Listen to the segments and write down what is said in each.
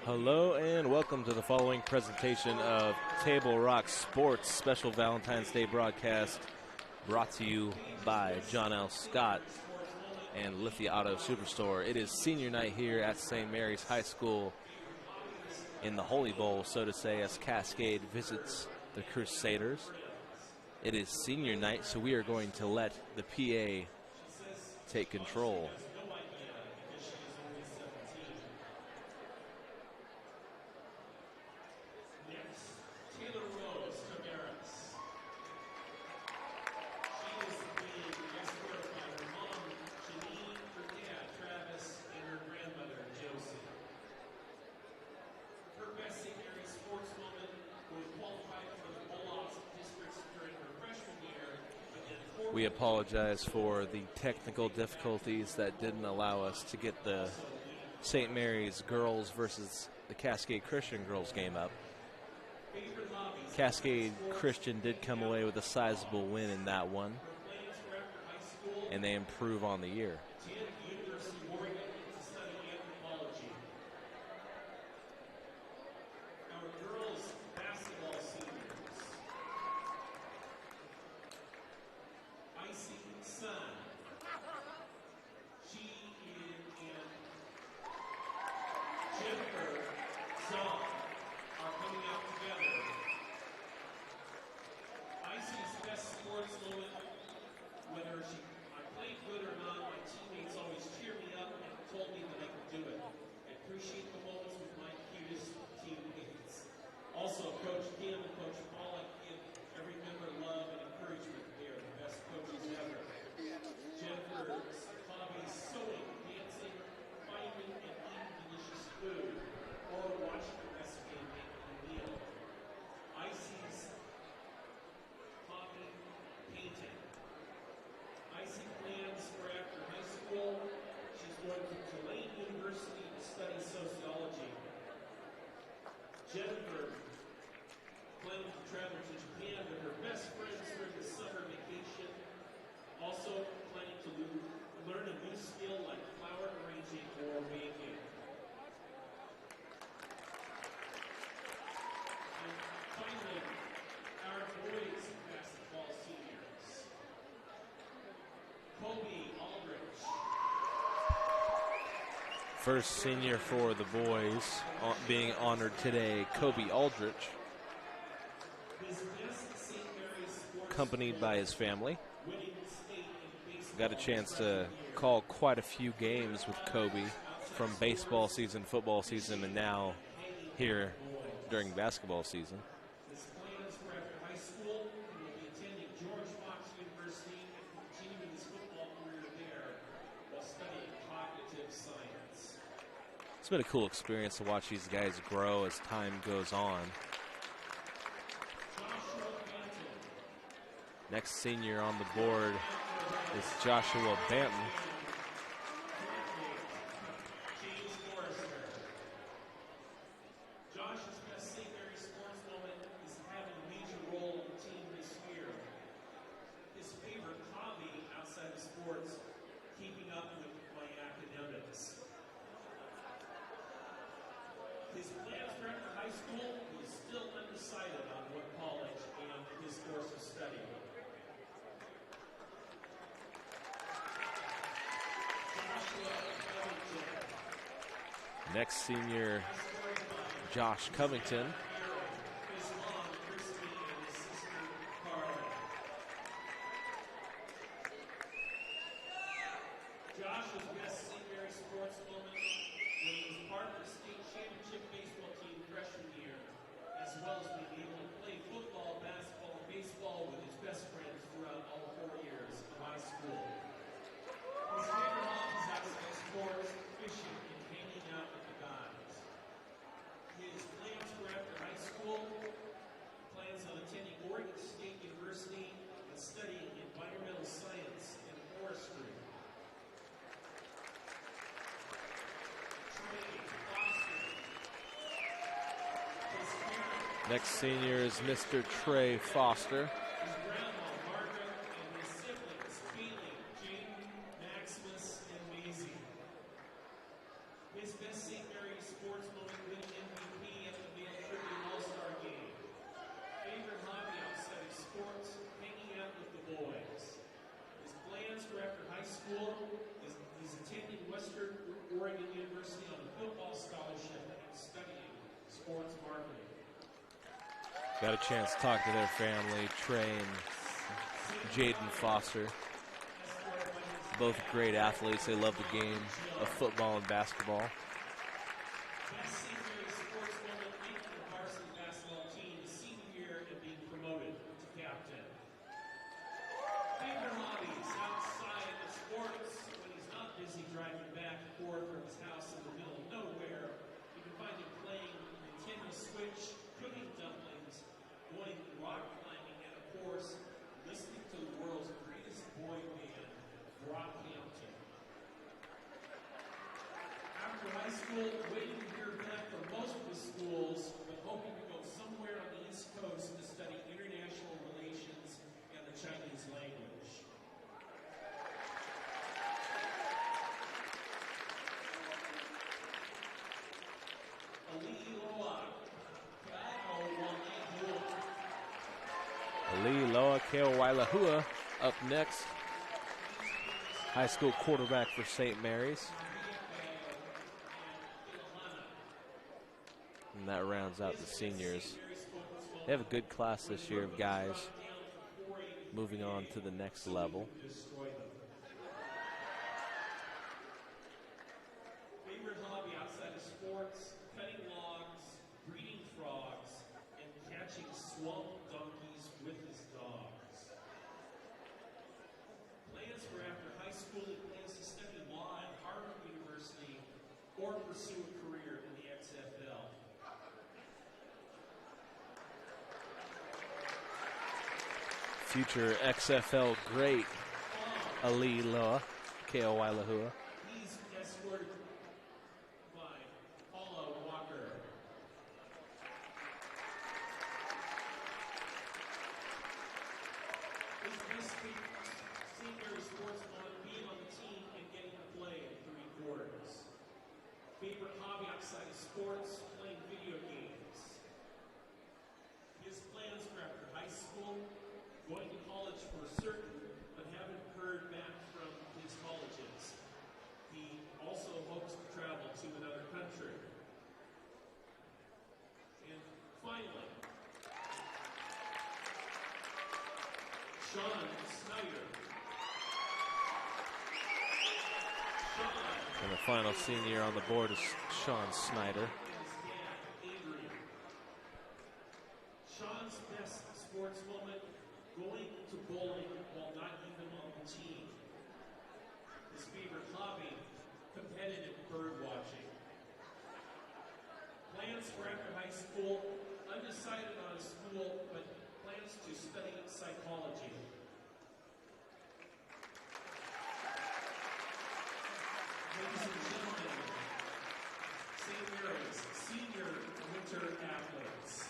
Hello and welcome to the following presentation of Table Rock Sports special Valentine's Day broadcast brought to you by John L. Scott and Lithia Auto Superstore. It is senior night here at St. Mary's High School in the Holy Bowl, so to say, as Cascade visits the Crusaders. It is senior night, so we are going to let the PA take control. We apologize for the technical difficulties that didn't allow us to get the St. Mary's girls versus the Cascade Christian girls game up. Cascade Christian did come away with a sizable win in that one, and they improve on the year. Jennifer planning to travel to Japan with her best friends during the summer vacation. Also planning to learn a new skill like flower arranging or baking. And finally, our boys basketball seniors. Coby Aldridge. First senior for the boys being honored today, Coby Aldridge, accompanied by his family. Got a chance to call quite a few games with Coby from baseball season, football season, and now here during basketball season. It's been a cool experience to watch these guys grow as time goes on. Next senior on the board is Joshua Banton. Josh's best St. Mary's sports moment is having a major role in the team this year. His favorite hobby outside of sports, keeping up with my academics. His plans for after high school, he's still undecided on what college and his course of study. Next senior, Josh Covington. His mom, Christy, and his sister, Carla. Josh's best St. Mary's sports moment when he was part of the state championship baseball team freshman year, as well as being able to play football, basketball, and baseball with his best friends throughout all 4 years of high school. His favorite hobbies outside of sports, fishing, and hanging out with the guys. His plans for after high school, plans on attending Oregon State University and studying environmental science and forestry. Next senior is Mr. Trey Foster. His grandma, Margaret, and his siblings, Bailey, Jaden, Maximus, and Maisie. His best St. Mary's sports moment winning MVP at the Male Tribute All-Star Game. Favorite hobby outside of sports, hanging out with the boys. His plans for after high school is he's attending Western Oregon University on a football scholarship and studying sports marketing. Got a chance to talk to their family, Trey and Jaden Foster. Both great athletes. They love the game of football and basketball. Best St. Mary's sports moment making the varsity basketball team his senior year and being promoted to captain. Favorite hobbies outside of sports when he's not busy driving back and forth from his house in the middle of nowhere. You can find him playing Nintendo Switch, cooking dumplings, going rock climbing, and of course, listening to the world's greatest boy band, Brockhampton. After high school, waiting to hear back from most of the schools, but hoping to go somewhere on the East Coast to study international relations and the Chinese language. Ali Loa Keowailahua up next. High school quarterback for St. Mary's. And that rounds out the seniors. They have a good class this year of guys moving on to the next level. Favorite hobby outside of sports, cutting logs, breeding frogs, and catching swamp donkeys with his dogs. Plans for after high school, he plans to study law at Harvard University or pursue a career in the XFL. Future XFL great Ali Loa Keowailahua. He's escorted by Paula Walker. His best St. Mary's sports moment being on the team and getting to play in 3 quarters. Favorite hobby outside of sports, playing video games. His plans for after high school, going to college for certain, but haven't heard back from his colleges. He also hopes to travel to another country. And finally, Sean Snyder. And the final senior on the board is Sean Snyder. Sean's best sports moment, going to bowling while not even on the team. His favorite hobby, competitive bird watching. Plans for after high school, undecided on a school, but plans to study psychology. Ladies and gentlemen, St. Mary's senior winter athletes.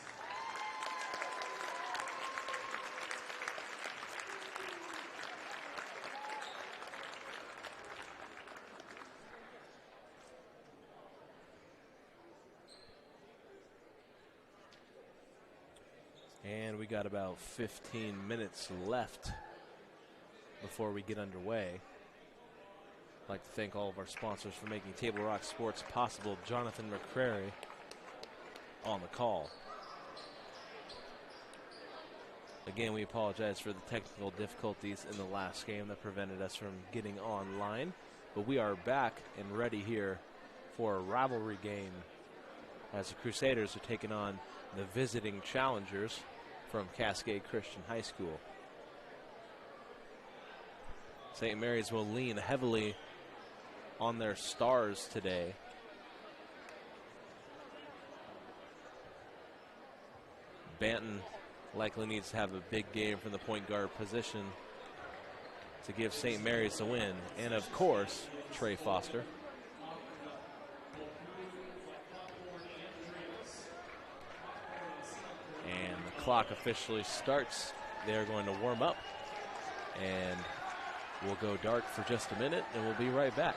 And we got about 15 minutes left before we get underway. I'd like to thank all of our sponsors for making Table Rock Sports possible. Jonathan McCrary on the call. Again, we apologize for the technical difficulties in the last game that prevented us from getting online. But we are back and ready here for a rivalry game as the Crusaders are taking on the visiting challengers from Cascade Christian High School. St. Mary's will lean heavily on their stars today. Banton likely needs to have a big game from the point guard position to give St. Mary's the win. And of course, Trey Foster. And the clock officially starts. They're going to warm up. And we'll go dark for just a minute, and we'll be right back.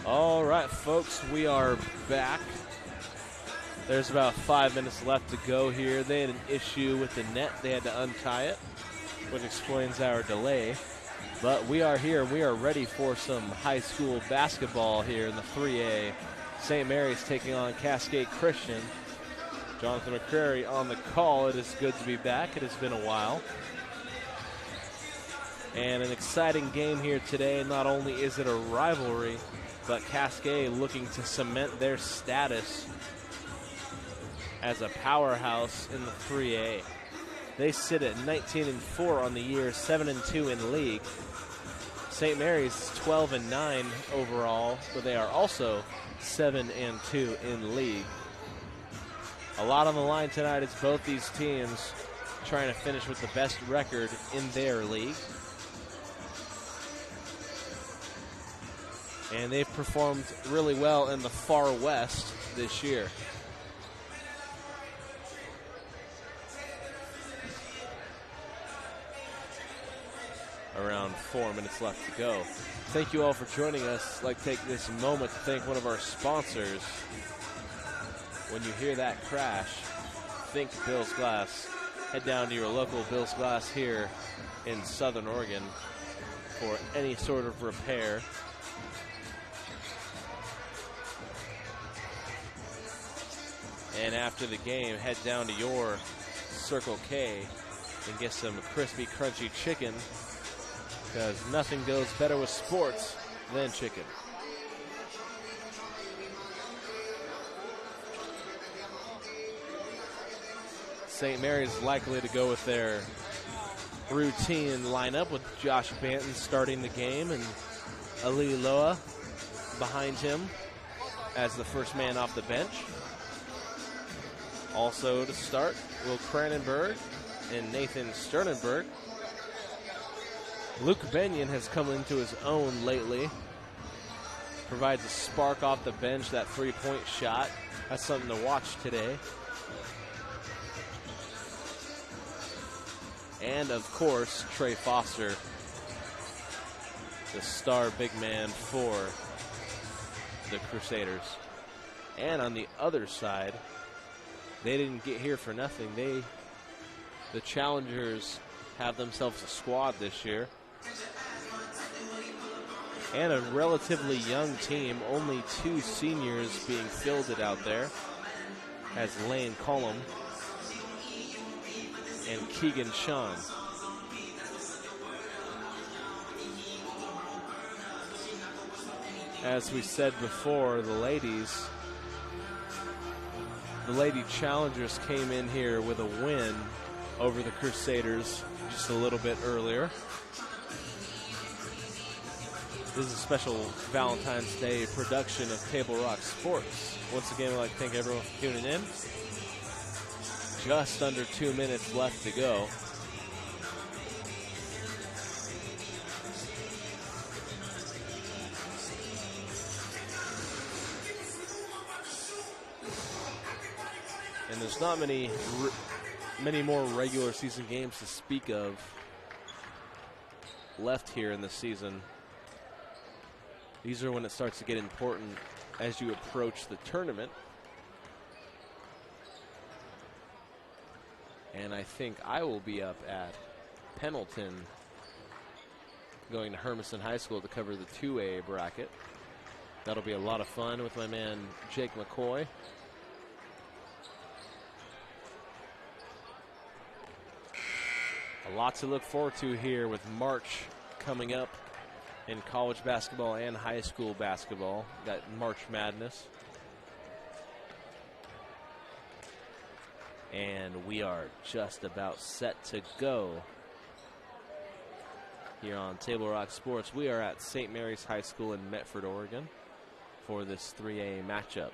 All right, folks, we are back. There's about 5 minutes left to go here. They had an issue with the net. They had to untie it, which explains our delay. But we are here. We are ready for some high school basketball here in the 3A. St. Mary's taking on Cascade Christian. Jonathan McCrary on the call. It is good to be back. It has been a while. And an exciting game here today. Not only is it a rivalry, but Cascade looking to cement their status as a powerhouse in the 3A. They sit at 19-4 on the year, 7-2 in league. St. Mary's 12-9 overall, but they are also 7-2 in league. A lot on the line tonight as both these teams trying to finish with the best record in their league. And they've performed really well in the far west this year. Around 4 minutes left to go. Thank you all for joining us. I'd like to take this moment to thank one of our sponsors. When you hear that crash, think Bill's Glass. Head down to your local Bill's Glass here in Southern Oregon for any sort of repair. And after the game, head down to your Circle K and get some crispy, crunchy chicken, because nothing goes better with sports than chicken. St. Mary's likely to go with their routine lineup with Josh Banton starting the game and Ali Loa behind him as the first man off the bench. Also to start, Will Cranenberg and Nathan Sternenberg. Luke Benyon has come into his own lately. Provides a spark off the bench, that three-point shot. That's something to watch today. And, of course, Trey Foster, the star big man for the Crusaders. And on the other side, they didn't get here for nothing. The Challengers have themselves a squad this year. And a relatively young team, only 2 seniors being fielded out there, as Lane Cullum and Keegan Sean. As we said before, the Lady Challengers came in here with a win over the Crusaders just a little bit earlier. This is a special Valentine's Day production of Table Rock Sports. Once again, I'd like to thank everyone for tuning in. Just under 2 minutes left to go. And there's not many more regular season games to speak of left here in the season. These are when it starts to get important as you approach the tournament. And I think I will be up at Pendleton, going to Hermiston High School to cover the 2A bracket. That'll be a lot of fun with my man Jake McCoy. A lot to look forward to here with March coming up in college basketball and high school basketball. Got March Madness. And we are just about set to go here on Table Rock Sports. We are at St. Mary's High School in Medford, Oregon for this 3A matchup.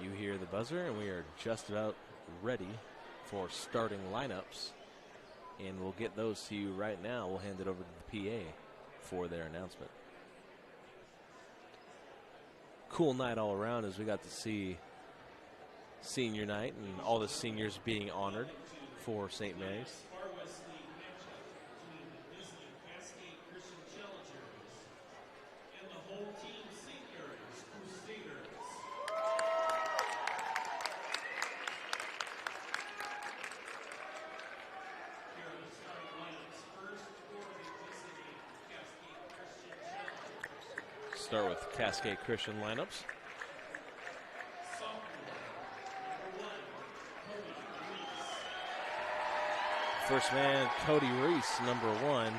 You hear the buzzer, and we are just about ready for starting lineups. And we'll get those to you right now. We'll hand it over to the PA for their announcement. Cool night all around as we got to see senior night and all the seniors being honored for St. Mary's. Cascade Christian Challengers and the home team seniors, Crusaders. Here are the starting lineups. First for the visiting Cascade Christian Challengers. Start with Cascade Christian lineups. First man, Cody Reese, number 1,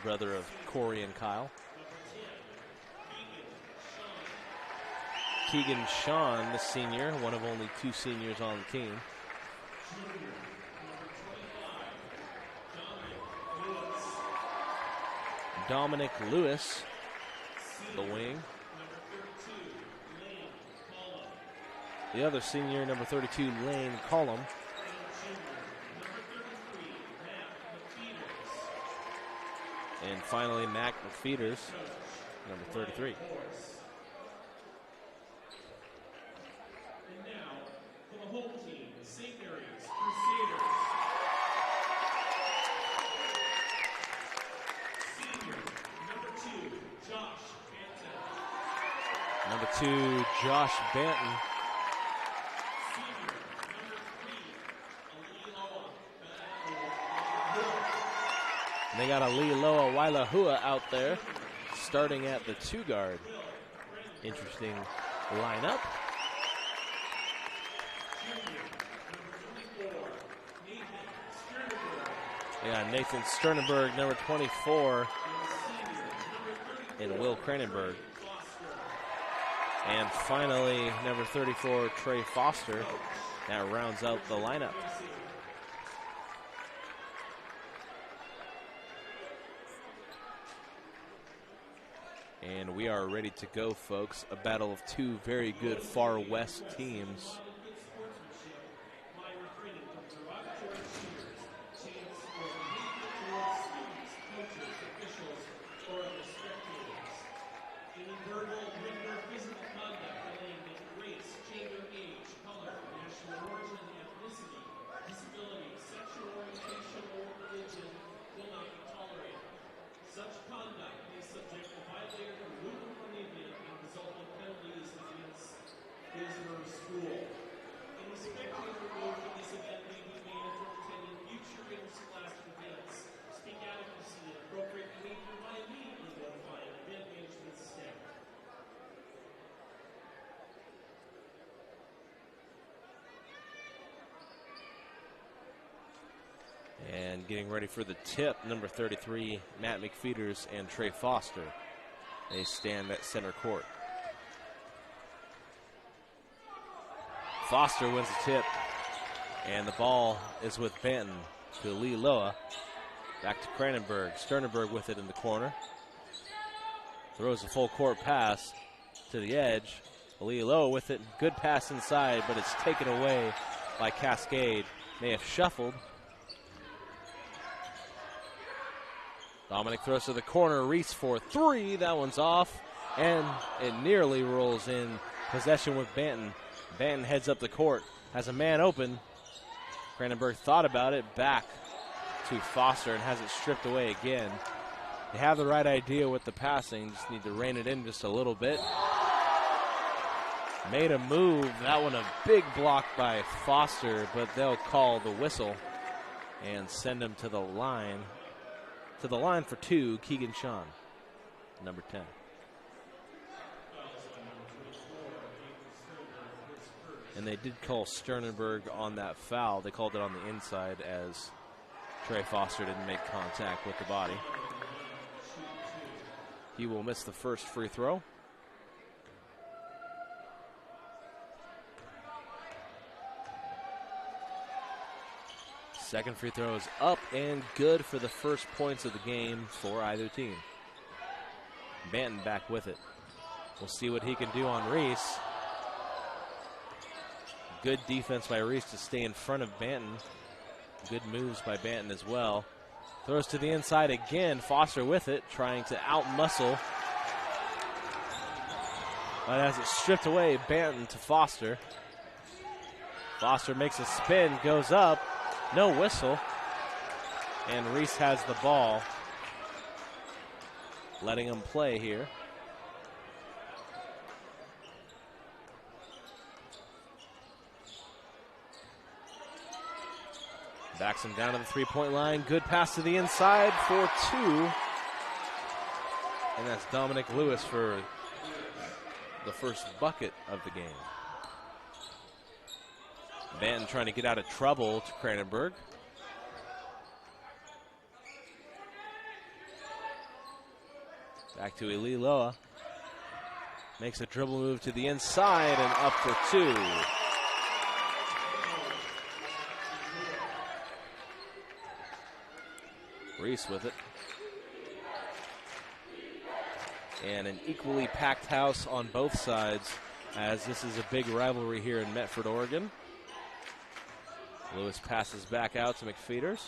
brother of Corey and Kyle. Keegan Sean, the senior, one of only 2 seniors on the team. Dominic Lewis, the wing. The other senior, number 32, Lane Cullum. And finally, Mac McFeeters, number 33. And now, for the home team, St. Mary's Crusaders. Senior, number 2, Josh Banton. Number 2, Josh Banton. Senior, number 3, Aliloa. They got Aliloa Wailahua out there, starting at the 2 guard. Interesting lineup. They got Nathan Sternenberg, number 24, and Will Cranenberg. And finally, number 34, Trey Foster. That rounds out the lineup. And we are ready to go, folks. A battle of 2 very good Far West teams. And getting ready for the tip, number 33, Matt McFeeters and Trey Foster. They stand at center court. Foster wins the tip, and the ball is with Banton to Lee Loa. Back to Cranenberg. Sternenberg with it in the corner. Throws a full court pass to the edge. Lee Loa with it. Good pass inside, but it's taken away by Cascade. May have shuffled. Dominic throws to the corner. Reese for 3. That one's off, and it nearly rolls in. Possession with Banton. Banton heads up the court. Has a man open. Cranenberg thought about it. Back to Foster and has it stripped away again. They have the right idea with the passing. Just need to rein it in just a little bit. Made a move. That one a big block by Foster, but they'll call the whistle and send him to the line. To the line for 2, Keegan Sean, number 10. And they did call Sternenberg on that foul. They called it on the inside as Trey Foster didn't make contact with the body. He will miss the first free throw. Second free throw is up and good for the first points of the game for either team. Banton back with it. We'll see what he can do on Reese. Good defense by Reese to stay in front of Banton. Good moves by Banton as well. Throws to the inside again. Foster with it, trying to out-muscle. But as it's stripped away, Banton to Foster. Foster makes a spin, goes up. No whistle. And Reese has the ball. Letting him play here. Backs him down to the three-point line. Good pass to the inside for two. And that's Dominic Lewis for the first bucket of the game. Banton trying to get out of trouble to Cranenberg. Back to Eli Loa. Makes a dribble move to the inside and up for two. Reese with it. And an equally packed house on both sides, as this is a big rivalry here in Medford, Oregon. Lewis passes back out to McFeeters.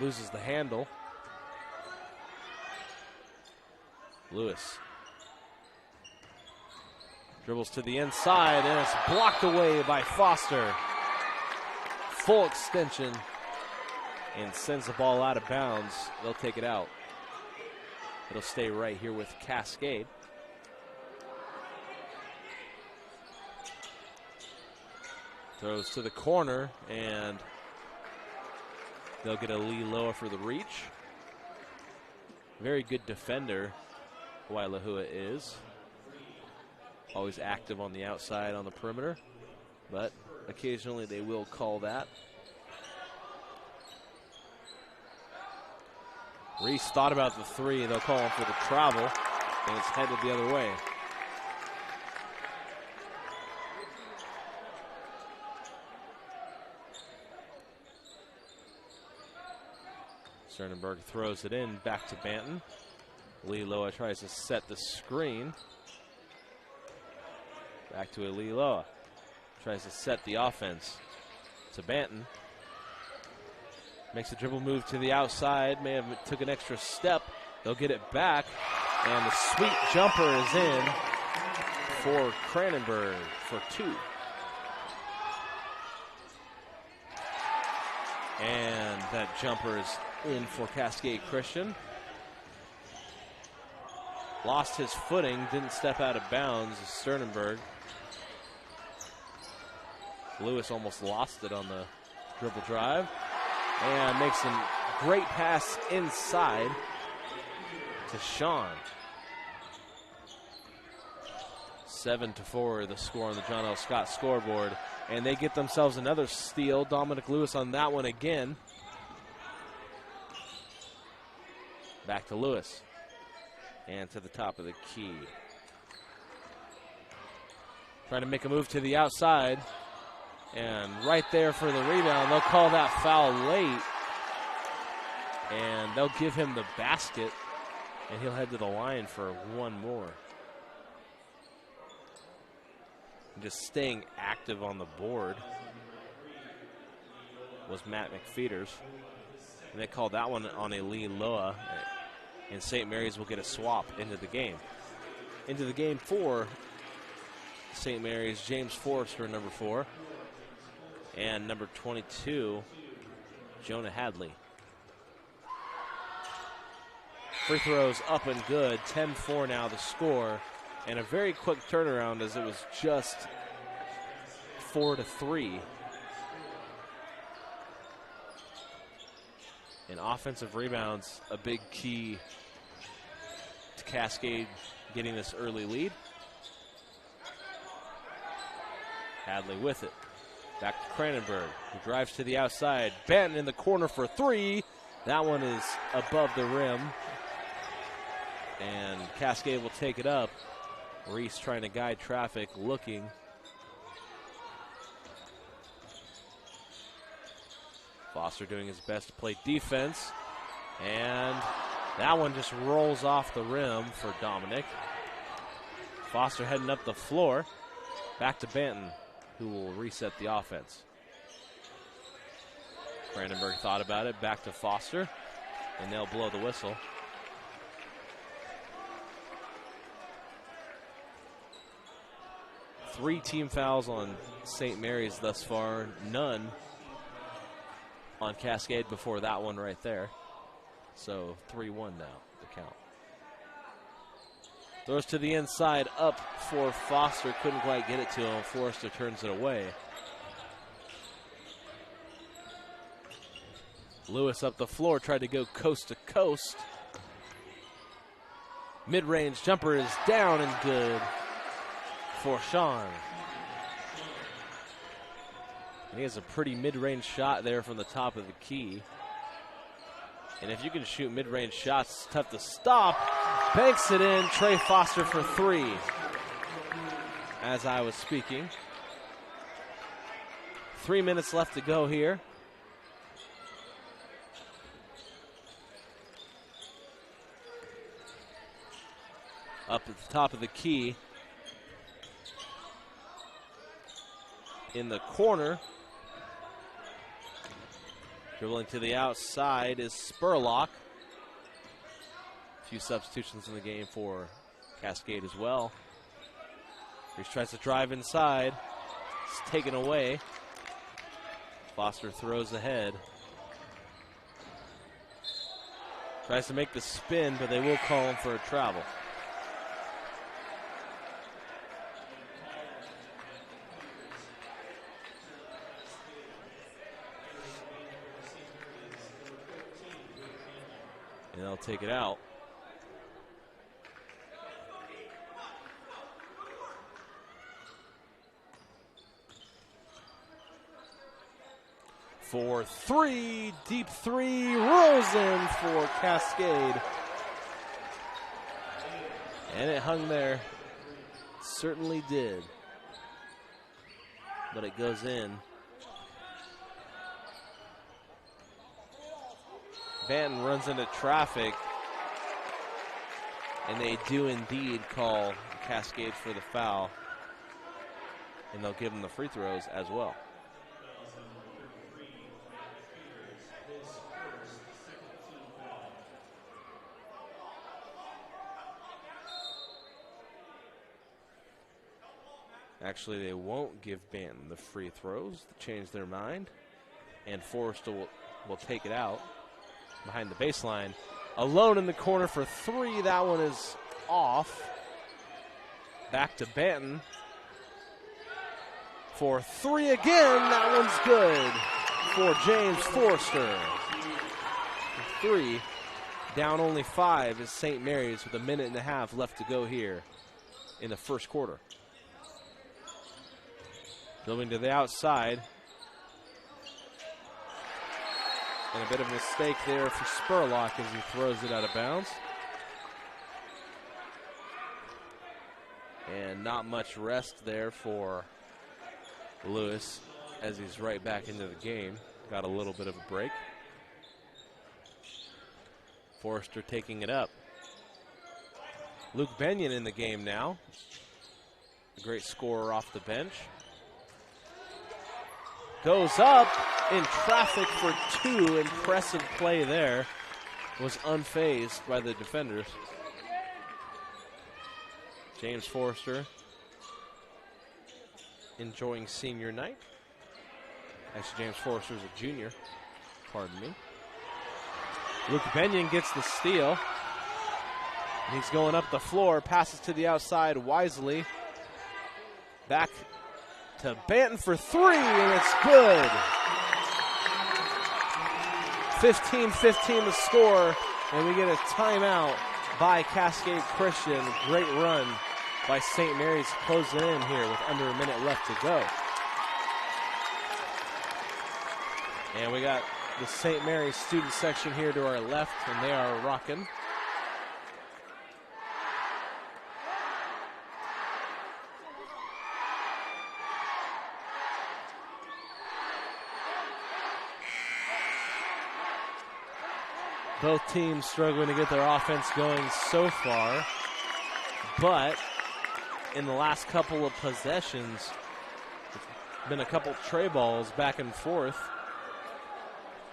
Loses the handle. Lewis dribbles to the inside, and it's blocked away by Foster. Full extension, and sends the ball out of bounds. They'll take it out. It'll stay right here with Cascade. Throws to the corner, and they'll get a Lee Loa for the reach. Very good defender, Wailahua is. Always active on the outside on the perimeter, but occasionally they will call that. Reese thought about the three. They'll call him for the travel, and it's headed the other way. Sternenberg throws it in, back to Banton. Lee Loa tries to set the screen. Back to Lee Loa. Tries to set the offense to Banton. Makes a dribble move to the outside. May have took an extra step. They'll get it back. And the sweet jumper is in for Cranenberg for two. And that jumper is in for Cascade Christian. Lost his footing, didn't step out of bounds. Sternenberg. Lewis almost lost it on the dribble drive. And makes a great pass inside to Sean. 7-4, the score on the John L. Scott scoreboard. And they get themselves another steal. Dominic Lewis on that one again. Back to Lewis. And to the top of the key. Trying to make a move to the outside. And right there for the rebound. They'll call that foul late. And they'll give him the basket. And he'll head to the line for one more. And just staying active on the board was Matt McFeeters. And they called that one on a Lee Loa. And St. Mary's will get a swap into the game. Into the game for St. Mary's, James Forrester, number 4. And number 22, Jonah Hadley. Free throws up and good. 10-4 now the score. And a very quick turnaround, as it was just 4-3. And offensive rebounds, a big key to Cascade getting this early lead. Hadley with it. Back to Cranenberg, who drives to the outside. Banton in the corner for three. That one is above the rim. And Cascade will take it up. Reese trying to guide traffic, looking. Foster doing his best to play defense. And that one just rolls off the rim for Dominic. Foster heading up the floor. Back to Banton, who will reset the offense. Brandenburg thought about it. Back to Foster, and they'll blow the whistle. Three team fouls on St. Mary's thus far. None on Cascade before that one right there. So 3-1 now, the count. Throws to the inside, up for Foster. Couldn't quite get it to him. Forrester turns it away. Lewis up the floor, tried to go coast to coast. Mid-range jumper is down and good for Sean. And he has a pretty mid-range shot there from the top of the key. And if you can shoot mid-range shots, it's tough to stop. Banks it in. Trey Foster for three. As I was speaking. 3 minutes left to go here. Up at the top of the key. In the corner. Dribbling to the outside is Spurlock. A few substitutions in the game for Cascade as well. Reese tries to drive inside. It's taken away. Foster throws ahead. Tries to make the spin, but they will call him for a travel. And they'll take it out. For three, deep three, rolls in for Cascade. And it hung there. Certainly did. But it goes in. Banton runs into traffic, and they do indeed call Cascade for the foul, and they'll give him the free throws as well. Actually, they won't give Banton the free throws to change their mind, and Forrester will take it out. Behind the baseline, alone in the corner for three. That one is off. Back to Banton for three again. That one's good for James Forrester. Three, down only 5 is St. Mary's with a minute and a half left to go here in the first quarter. Moving to the outside. And a bit of a mistake there for Spurlock as he throws it out of bounds. And not much rest there for Lewis as he's right back into the game. Got a little bit of a break. Forrester taking it up. Luke Benyon in the game now. A great scorer off the bench. Goes up in traffic for two. Impressive play there. Was unfazed by the defenders. James Forrester enjoying senior night. Actually, James Forrester is a junior. Pardon me. Luke Benyon gets the steal. He's going up the floor. Passes to the outside wisely. Back to Banton for three, and it's good. 15-15 the score, and we get a timeout by Cascade Christian. Great run by St. Mary's closing in here with under a minute left to go. And we got the St. Mary's student section here to our left, and they are rocking. Both teams struggling to get their offense going so far, but in the last couple of possessions, it's been a couple tray balls back and forth.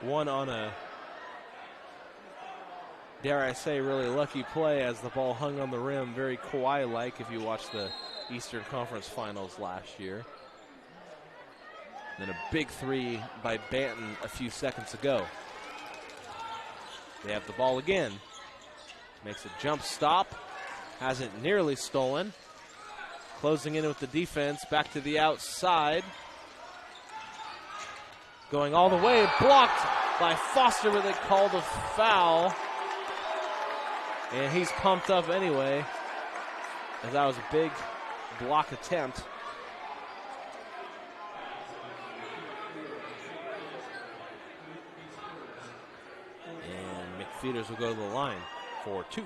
One on a, dare I say, really lucky play as the ball hung on the rim, very Kawhi-like if you watched the Eastern Conference Finals last year. Then a big three by Banton a few seconds ago. They have the ball again. Makes a jump stop. Hasn't nearly stolen. Closing in with the defense. Back to the outside. Going all the way. Blocked by Foster, but they called a foul. And he's pumped up anyway, as that was a big block attempt. And McFeeters will go to the line for 2.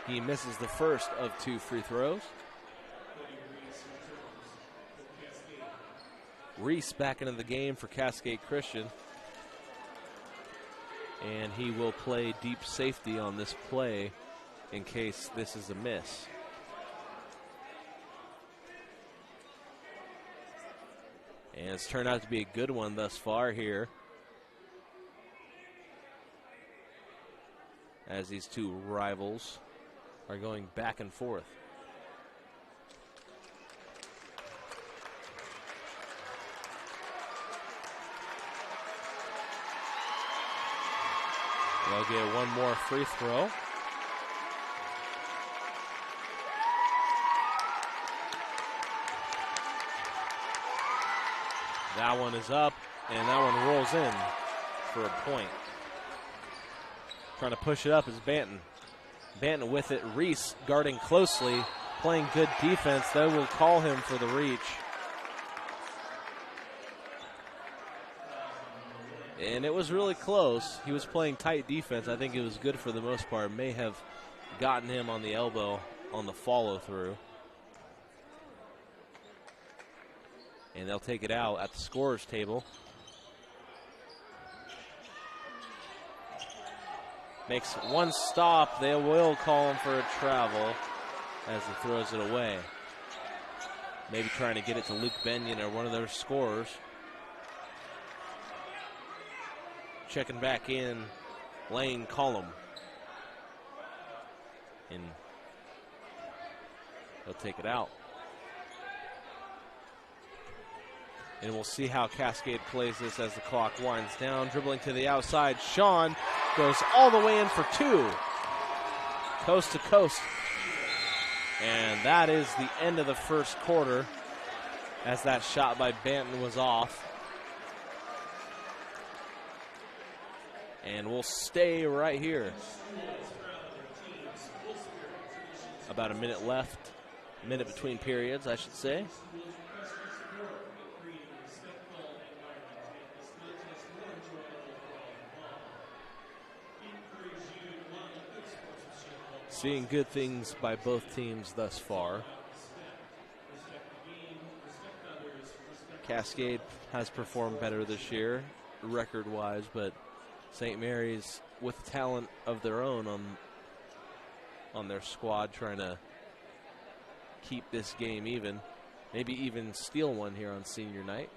He misses the first of 2 free throws. Reese back into the game for Cascade Christian. And he will play deep safety on this play in case this is a miss. And it's turned out to be a good one thus far here, as these two rivals are going back and forth. They'll get one more free throw. That one is up, and that one rolls in for a point. Trying to push it up is Banton. Banton with it. Reese guarding closely, playing good defense. They will call him for the reach. And it was really close. He was playing tight defense. I think it was good for the most part. May have gotten him on the elbow on the follow through. And they'll take it out at the scorer's table. Makes one stop. They will call him for a travel as he throws it away. Maybe trying to get it to Luke Benyon or one of their scorers. Checking back in, Lane Collum. And he'll take it out. And we'll see how Cascade plays this as the clock winds down. Dribbling to the outside, Sean goes all the way in for 2. Coast to coast. And that is the end of the first quarter, as that shot by Banton was off. And we'll stay right here. About a minute left. Minute between periods, I should say. Seeing good things by both teams thus far. Cascade has performed better this year, record-wise, but St. Mary's, with talent of their own on their squad, trying to keep this game even. Maybe even steal one here on senior night.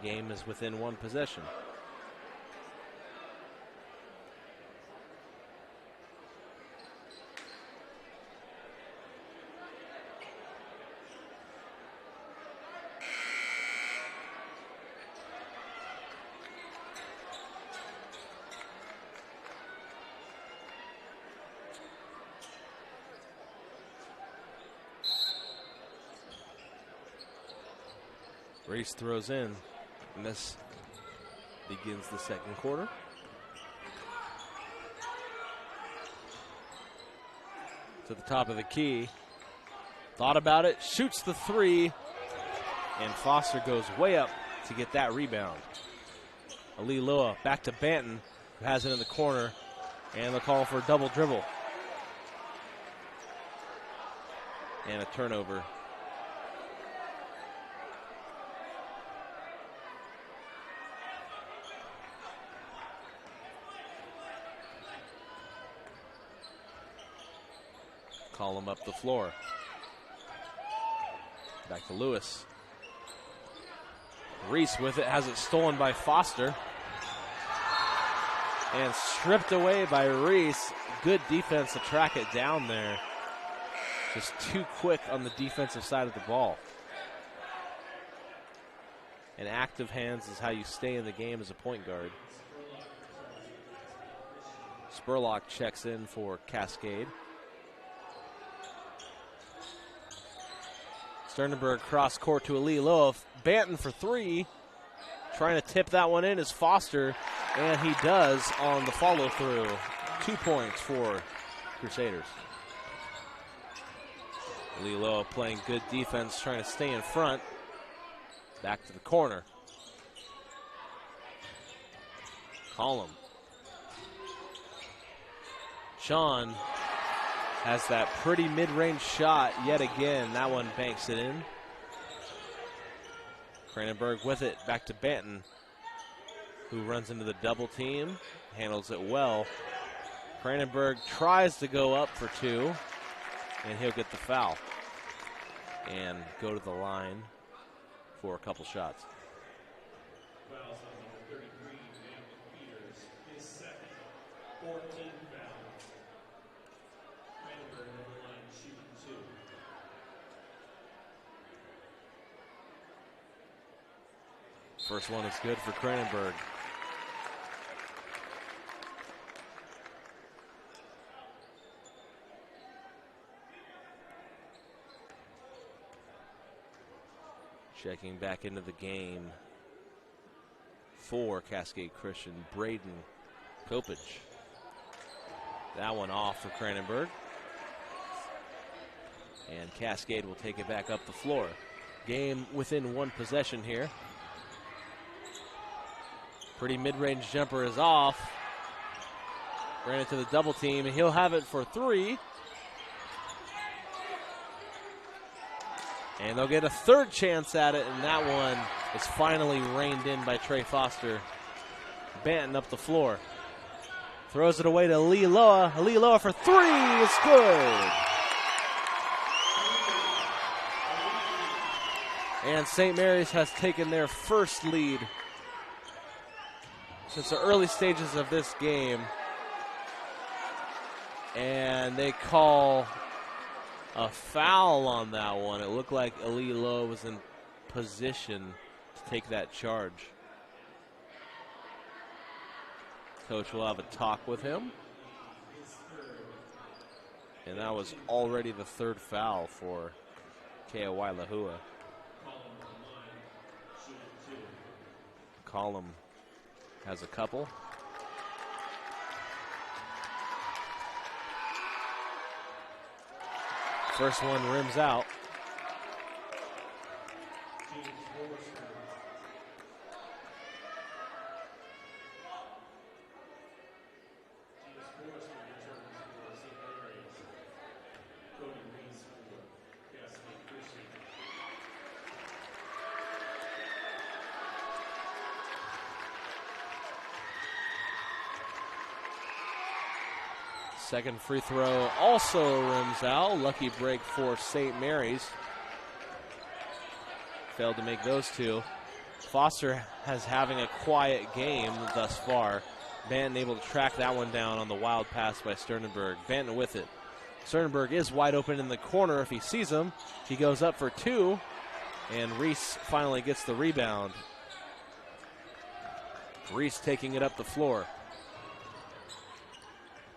Game is within 1 possession. Reese throws in, and this begins the second quarter. To the top of the key. Thought about it, shoots the 3, and Foster goes way up to get that rebound. Ali Loa back to Banton, who has it in the corner, and they'll call for a double dribble. And a turnover. Call him up the floor. Back to Lewis. Reese with it, has it stolen by Foster. And stripped away by Reese. Good defense to track it down there. Just too quick on the defensive side of the ball. And active hands is how you stay in the game as a point guard. Spurlock checks in for Cascade. Sternenberg cross court to Ali Loa. Banton for three. Trying to tip that one in is Foster. And he does on the follow through. 2 points for Crusaders. Ali Loa playing good defense, trying to stay in front. Back to the corner. Collum. Sean has that pretty mid-range shot yet again. That one banks it in. Cranenberg with it, back to Banton, who runs into the double team, handles it well. Cranenberg tries to go up for two, and he'll get the foul and go to the line for a couple shots. Fouls on number 33, Matt Peters, his second, 14 fouls. Cranenberg on the line shooting two. First one is good for Cranenberg. Checking back into the game for Cascade Christian, Braden Kopich. That one off for Cranenberg. And Cascade will take it back up the floor. Game within one possession here. Pretty mid-range jumper is off. Ran into the double team, and he'll have it for three. And they'll get a third chance at it, and that one is finally reined in by Trey Foster. Banton up the floor. Throws it away to Lee Loa. Lee Loa for three is good. And St. Mary's has taken their first lead since the early stages of this game. And they call a foul on that one. It looked like Ali Lowe was in position to take that charge. Coach will have a talk with him. And that was already the third foul for KOY Lahua. Collum has a couple. First one rims out. Second free throw also rims out. Lucky break for St. Mary's. Failed to make those two. Foster has having a quiet game thus far. Banton able to track that one down on the wild pass by Sternenberg. Banton with it. Sternenberg is wide open in the corner if he sees him. He goes up for two, and Reese finally gets the rebound. Reese taking it up the floor.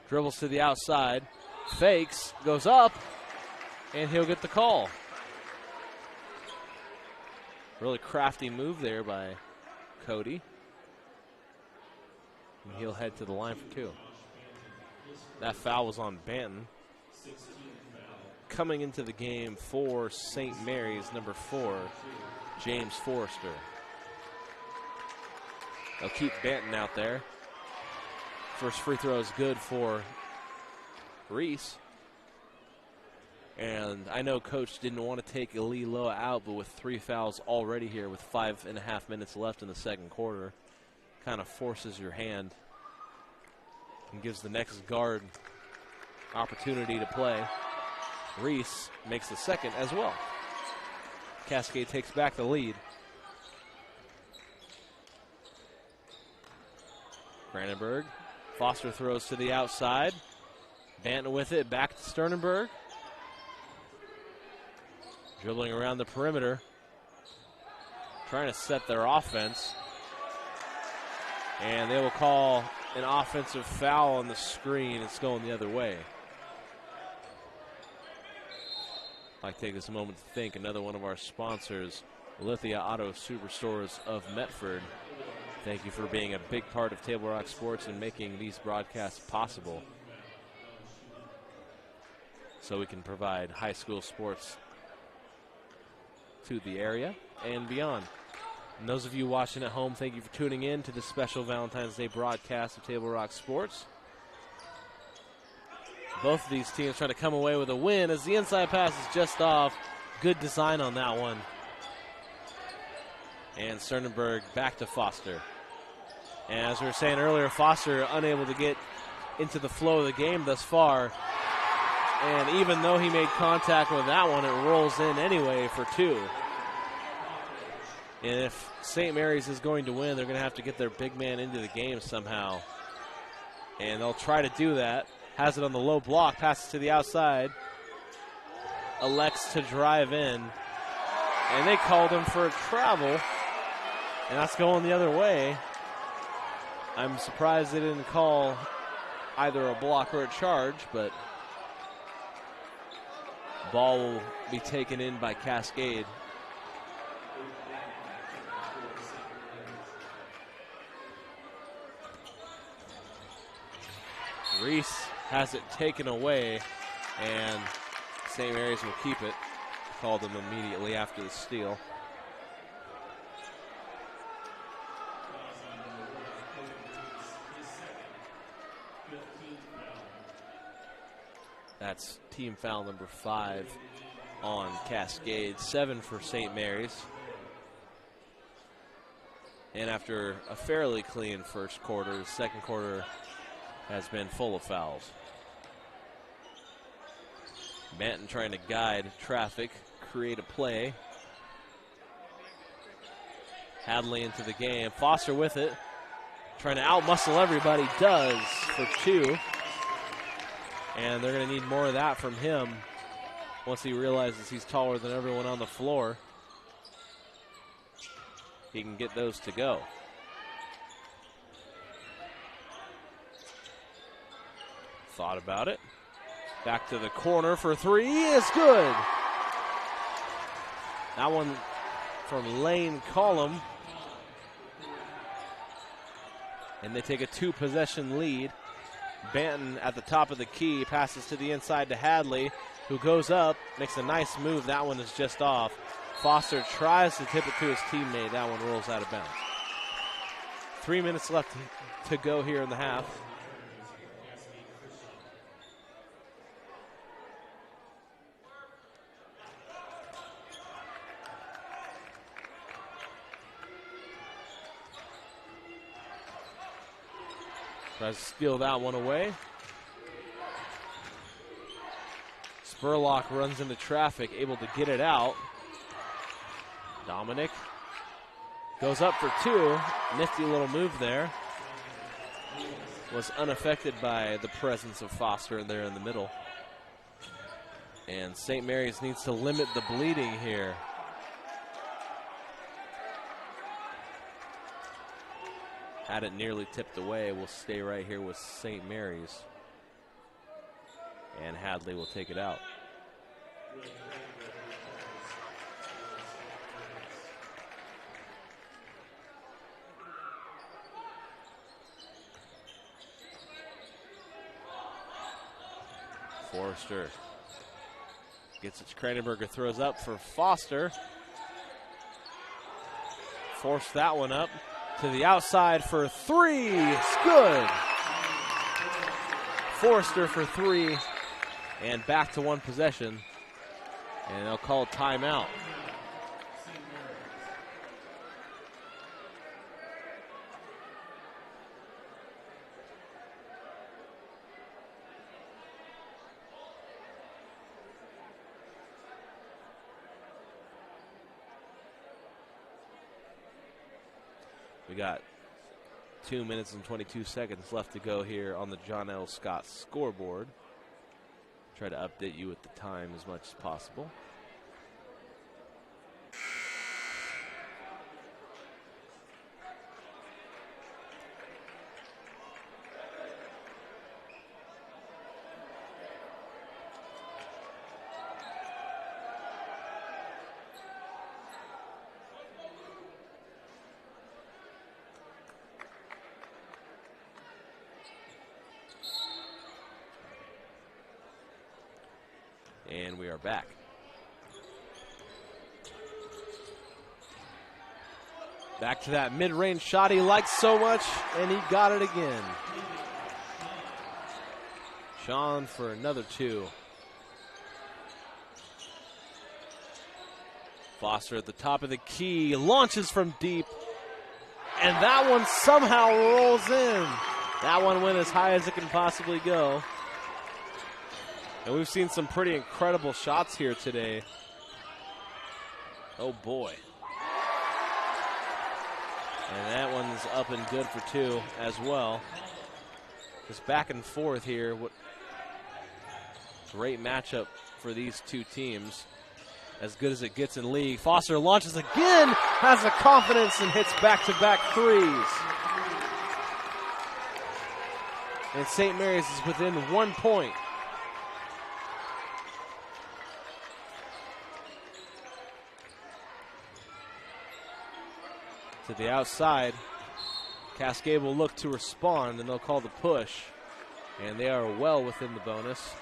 Dribbles to the outside, fakes, goes up, and he'll get the call. Really crafty move there by Cody. And he'll head to the line for two. That foul was on Banton. Coming into the game for St. Mary's, number 4, James Forrester. They'll keep Banton out there. First free throw is good for Reese. And I know Coach didn't want to take Ali Loa out, but with 3 fouls already here with 5.5 minutes left in the second quarter, kind of forces your hand and gives the next guard opportunity to play. Reese makes the second as well. Cascade takes back the lead. Cranenberg. Foster throws to the outside. Banton with it, back to Sternenberg. Dribbling around the perimeter. Trying to set their offense. And they will call an offensive foul on the screen. It's going the other way. I'd like to take this moment to thank another one of our sponsors, Lithia Auto Superstores of Medford. Thank you for being a big part of Table Rock Sports and making these broadcasts possible so we can provide high school sports to the area and beyond. And those of you watching at home, thank you for tuning in to this special Valentine's Day broadcast of Table Rock Sports. Both of these teams trying to come away with a win as the inside pass is just off. Good design on that one. And Sternenberg back to Foster. And as we were saying earlier, Foster unable to get into the flow of the game thus far. And even though he made contact with that one, it rolls in anyway for two. And if St. Mary's is going to win, they're going to have to get their big man into the game somehow. And they'll try to do that. Has it on the low block, passes to the outside. Elects to drive in. And they called him for a travel. And that's going the other way. I'm surprised they didn't call either a block or a charge, but ball will be taken in by Cascade. Reese has it taken away, and St. Mary's will keep it. Called them immediately after the steal. That's team foul number 5 on Cascade, 7 for St. Mary's. And after a fairly clean first quarter, the second quarter has been full of fouls. Banton trying to guide traffic, create a play. Hadley into the game. Foster with it. Trying to outmuscle everybody. Does for 2. And they're going to need more of that from him once he realizes he's taller than everyone on the floor. He can get those to go. Thought about it. Back to the corner for 3 is good. That one from Lane Collum. And they take a 2-possession lead. Banton at the top of the key, passes to the inside to Hadley, who goes up, makes a nice move. That one is just off. Foster tries to tip it to his teammate. That one rolls out of bounds. 3 minutes left to go here in the half. Tries to steal that one away. Spurlock runs into traffic, able to get it out. Dominic goes up for 2. Nifty little move there. Was unaffected by the presence of Foster there in the middle. And St. Mary's needs to limit the bleeding here. Had it nearly tipped away. We'll stay right here with St. Mary's. And Hadley will take it out. Forrester gets it. Kranenberger throws up for Foster. Forced that one up to the outside for 3. It's good. Forrester for 3. And back to 1 possession. And they'll call a timeout. We got 2 minutes and 22 seconds left to go here on the John L. Scott scoreboard. Try to update you with the time as much as possible. And we are back. Back to that mid-range shot he likes so much, and he got it again. Sean for another 2. Foster at the top of the key, launches from deep, and that one somehow rolls in. That one went as high as it can possibly go. And we've seen some pretty incredible shots here today. Oh, boy. And that one's up and good for 2 as well. Just back and forth here. What great matchup for these two teams. As good as it gets in league. Foster launches again, has the confidence, and hits back-to-back threes. And St. Mary's is within 1 point. To the outside, Cascade will look to respond, and they'll call the push. And they are well within the bonus.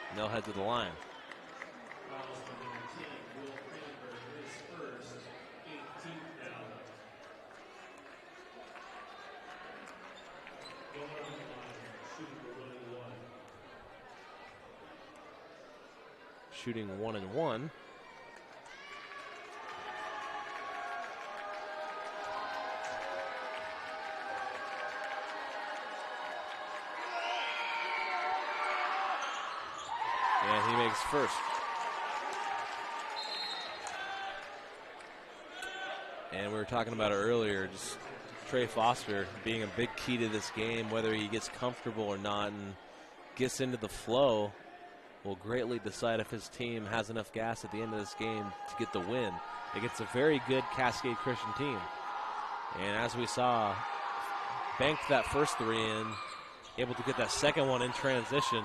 And they'll head to the line. Shooting 1 and 1. And he makes first. And we were talking about it earlier, just Trey Foster being a big key to this game, whether he gets comfortable or not and gets into the flow, will greatly decide if his team has enough gas at the end of this game to get the win against a very good Cascade Christian team. And as we saw, banked that first 3 in, able to get that second one in transition.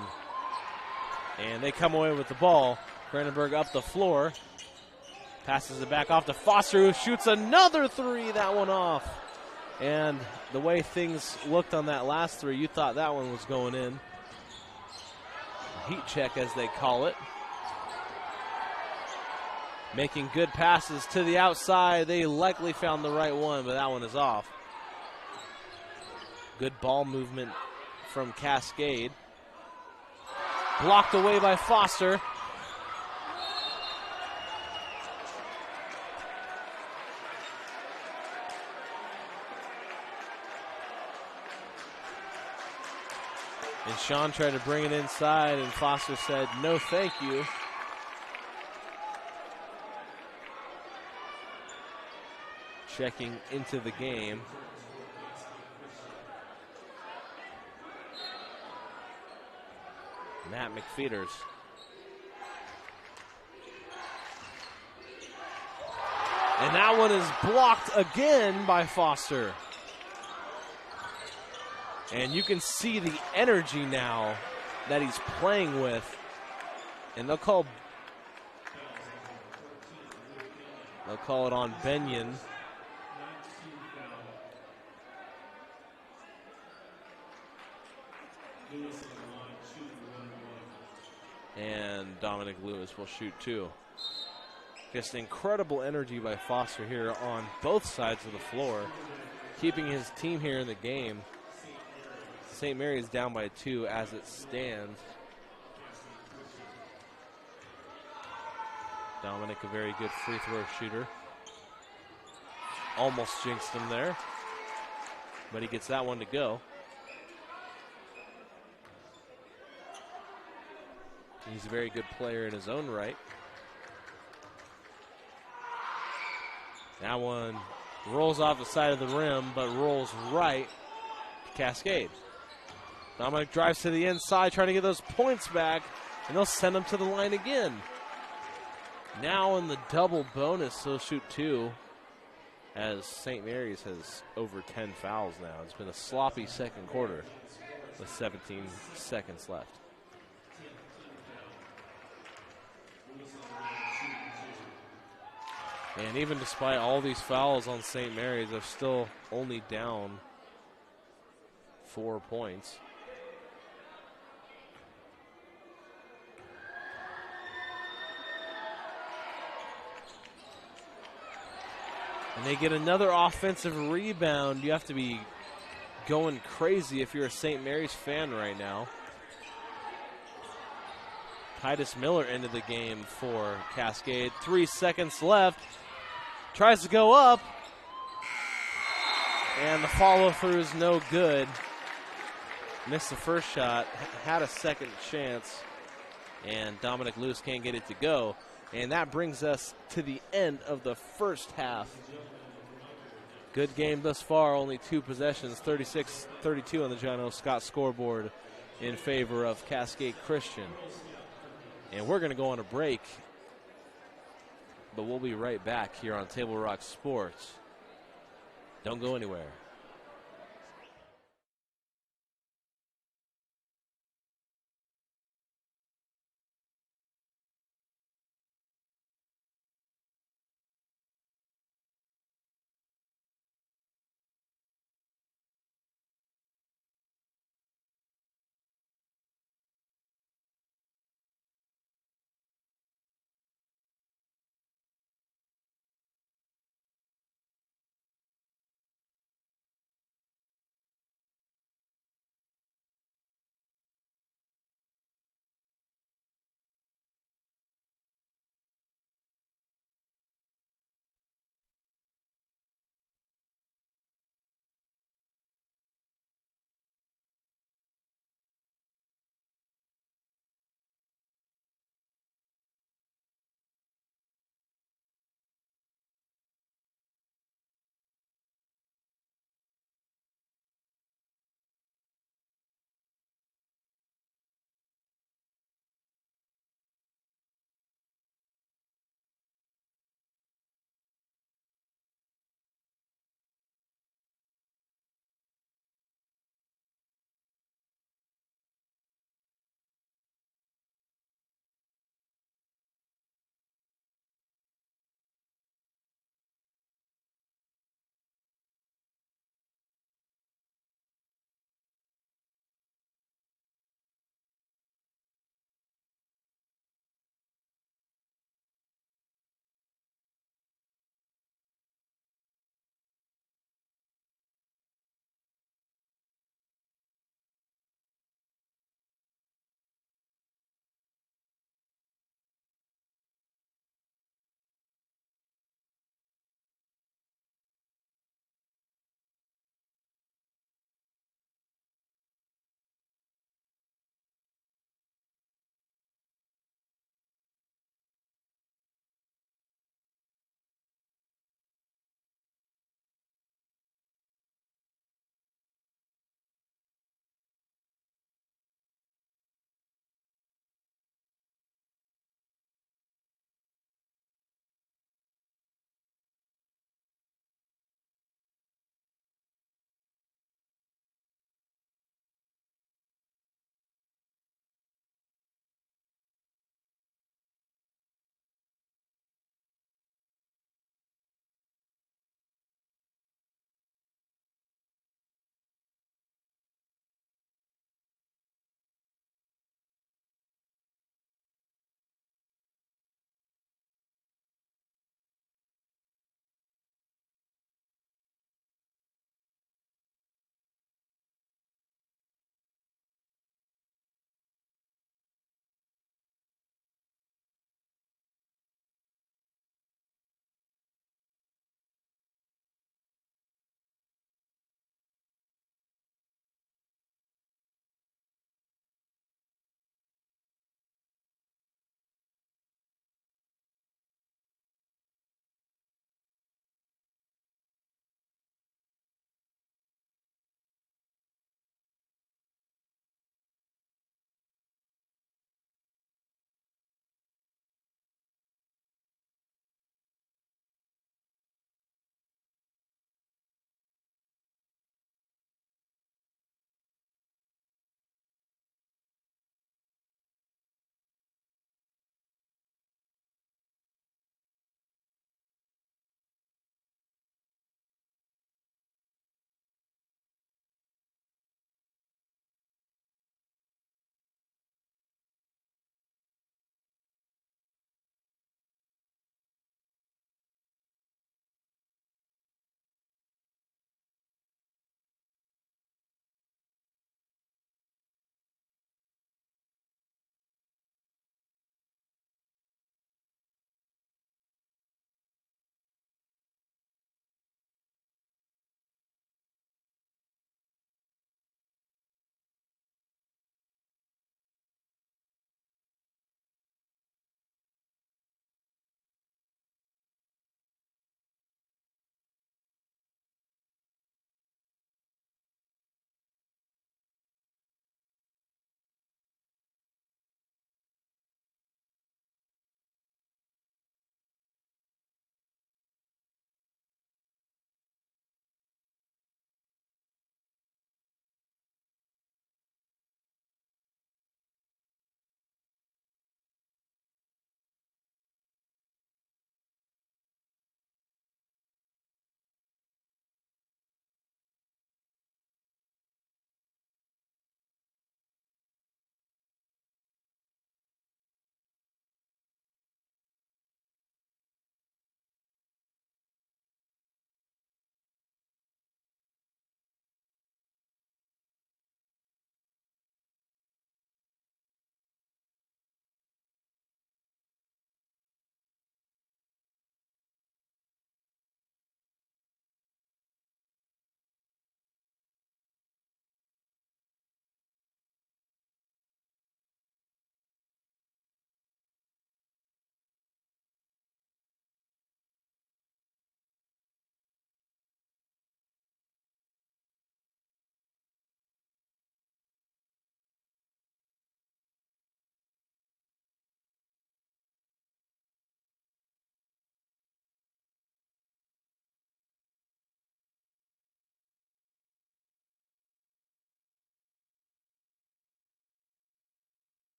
And they come away with the ball. Brandenburg up the floor. Passes it back off to Foster, who shoots another 3, that one off. And the way things looked on that last 3, you thought that one was going in. Heat check, as they call it. Making good passes to the outside. They likely found the right one, but that one is off. Good ball movement from Cascade. Blocked away by Foster. And Sean tried to bring it inside, and Foster said, no, thank you. Checking into the game. Matt McFeeters. And that one is blocked again by Foster. And you can see the energy now that he's playing with. And they'll call it on Benyon. And Dominic Lewis will shoot 2. Just incredible energy by Foster here on both sides of the floor, keeping his team here in the game. St. Mary's down by 2 as it stands. Dominic, a very good free throw shooter. Almost jinxed him there, but he gets that one to go. He's a very good player in his own right. That one Rolls off the side of the rim, but rolls right to Cascade. Dominic drives to the inside, trying to get those points back, and they'll send him to the line again. Now in the double bonus, he'll shoot 2, as St. Mary's has over 10 fouls now. It's been a sloppy second quarter with 17 seconds left. And even despite all these fouls on St. Mary's, they're still only down 4 points. And they get another offensive rebound. You have to be going crazy if you're a St. Mary's fan right now. Titus Miller into the game for Cascade. 3 seconds left. Tries to go up. And the follow-through is no good. Missed the first shot. Had a second chance. And Dominic Luce can't get it to go. And that brings us to the end of the first half. Good game thus far, only 2 possessions, 36-32 on the John L. Scott scoreboard in favor of Cascade Christian. And we're going to go on a break, but we'll be right back here on Table Rock Sports. Don't go anywhere.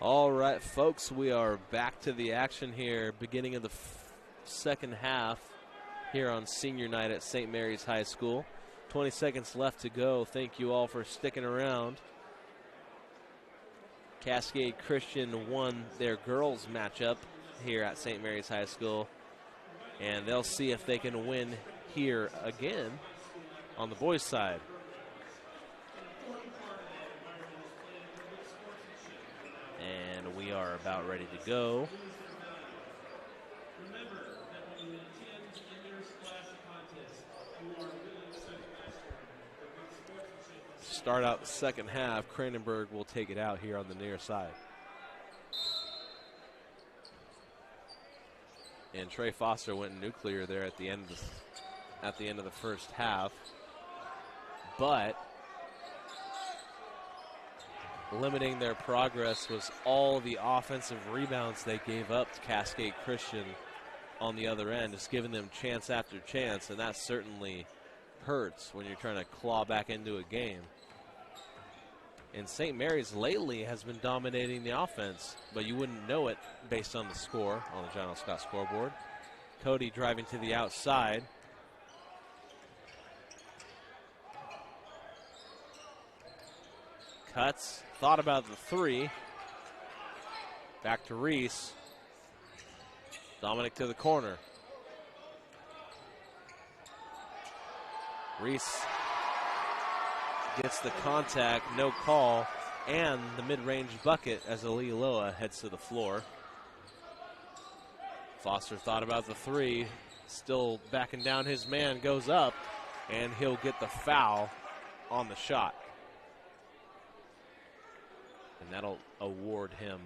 All right, folks, we are back to the action here, beginning of the second half here on senior night at St. Mary's High School. 20 seconds left to go. Thank you all for sticking around. Cascade Christian won their girls matchup here at St. Mary's High School, and they'll see if they can win here again on the boys' side. And we are about ready to go. Start out the second half. Cranenburg will take it out here on the near side. And Trey Foster went nuclear there at the end of the first half. But limiting their progress was all the offensive rebounds they gave up to Cascade Christian on the other end, just giving them chance after chance, and that certainly hurts when you're trying to claw back into a game. And St. Mary's lately has been dominating the offense, but you wouldn't know it based on the score on the John L. Scott scoreboard. Cody driving to the outside. Cuts, thought about the three. Back to Reese. Dominic to the corner. Reese gets the contact, no call, and the mid-range bucket as Alialoa heads to the floor. Foster thought about the three, still backing down his man, goes up, and he'll get the foul on the shot. And that'll award him,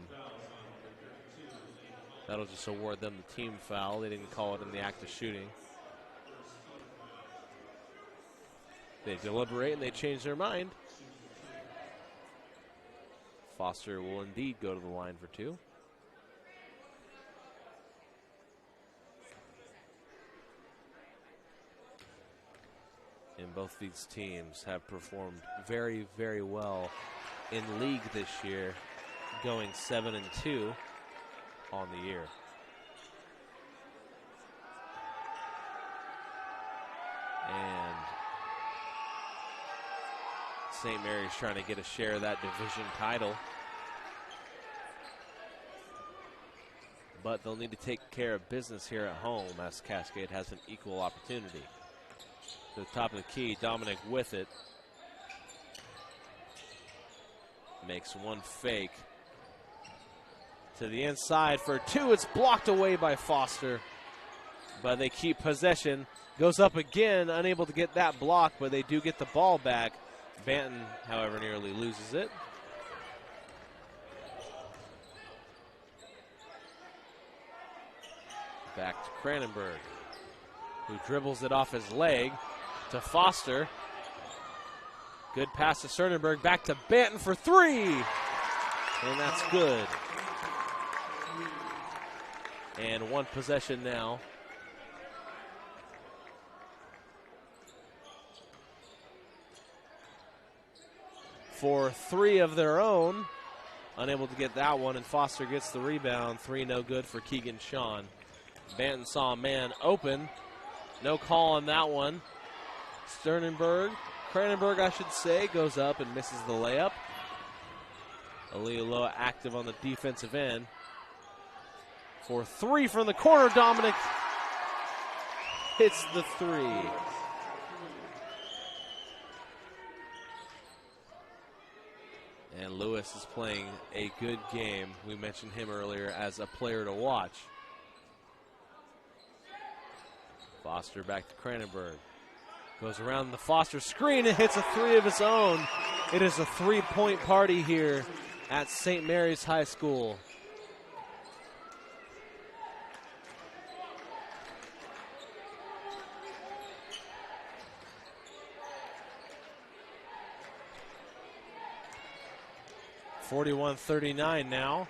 that'll just award them the team foul. They didn't call it in the act of shooting. They deliberate and they change their mind. Foster will indeed go to the line for two. And both these teams have performed very, very well in league this year, going 7-2 on the year. And St. Mary's trying to get a share of that division title. But they'll need to take care of business here at home as Cascade has an equal opportunity. To the top of the key, Dominic with it. Makes one fake. To the inside for two. It's blocked away by Foster. But they keep possession. Goes up again, unable to get that block, but they do get the ball back. Banton, however, nearly loses it. Back to Cranenburg, who dribbles it off his leg to Foster. Good pass to Sternenberg, back to Banton for three. And that's good. And one possession now. For three of their own. Unable to get that one, and Foster gets the rebound. Three no good for Keegan Shawn. Banton saw a man open. No call on that one. Cranenburg, I should say, goes up and misses the layup. Alialoa active on the defensive end. For three from the corner, Dominic hits the three. And Lewis is playing a good game. We mentioned him earlier as a player to watch. Foster back to Cranenburg. Goes around the Foster screen and hits a three of his own. It is a three-point party here at St. Mary's High School. (41-39) now.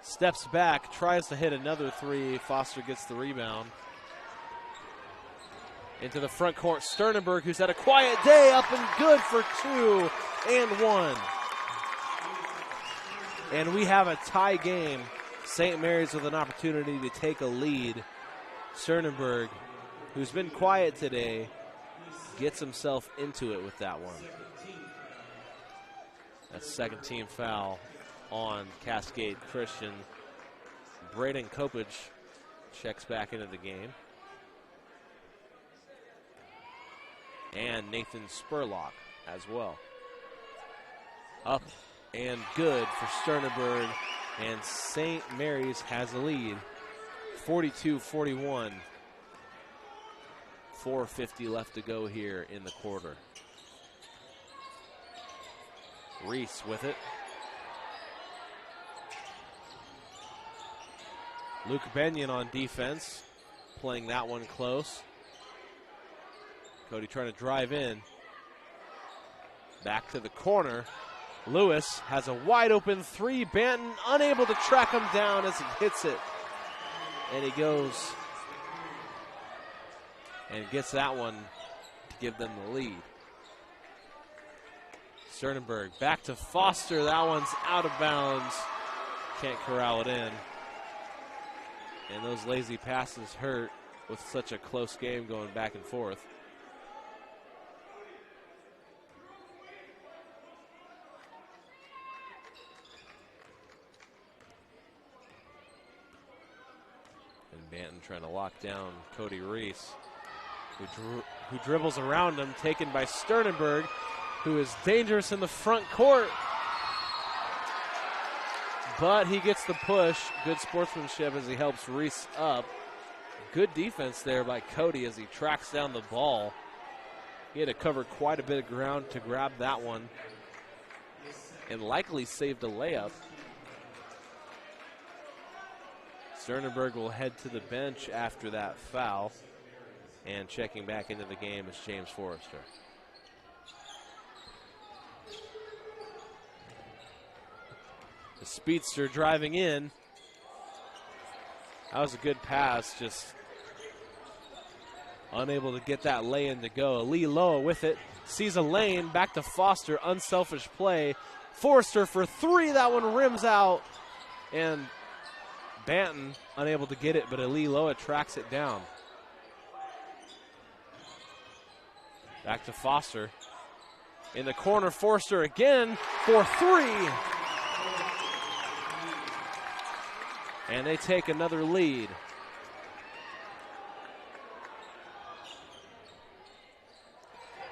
Steps back, tries to hit another three. Foster gets the rebound. Into the front court, Sternenberg, who's had a quiet day, up and good for two and one. And we have a tie game. St. Mary's with an opportunity to take a lead. Sternenberg, who's been quiet today, gets himself into it with that one. That's second team foul on Cascade Christian. Braden Kopich checks back into the game. And Nathan Spurlock as well. Up and good for Sternenberg, and St. Mary's has a lead, 42-41. 4:50 left to go here in the quarter. Reese with it. Luke Benyon on defense, playing that one close. Cody trying to drive in. Back to the corner. Lewis has a wide open three. Banton unable to track him down as he hits it. And he goes and gets that one to give them the lead. Sternenberg back to Foster. That one's out of bounds. Can't corral it in. And those lazy passes hurt with such a close game going back and forth. Banton trying to lock down Cody Reese, who dribbles around him, taken by Sternenberg, who is dangerous in the front court. But he gets the push. Good sportsmanship as he helps Reese up. Good defense there by Cody as he tracks down the ball. He had to cover quite a bit of ground to grab that one and likely saved a layup. Sternenberg will head to the bench after that foul, and checking back into the game is James Forrester. The speedster driving in. That was a good pass, just unable to get that lay-in to go. Lee Loa with it, sees a lane, back to Foster, unselfish play. Forrester for three, that one rims out, and Banton unable to get it, but Ali Loa tracks it down. Back to Foster. In the corner, Forster again for three. And they take another lead.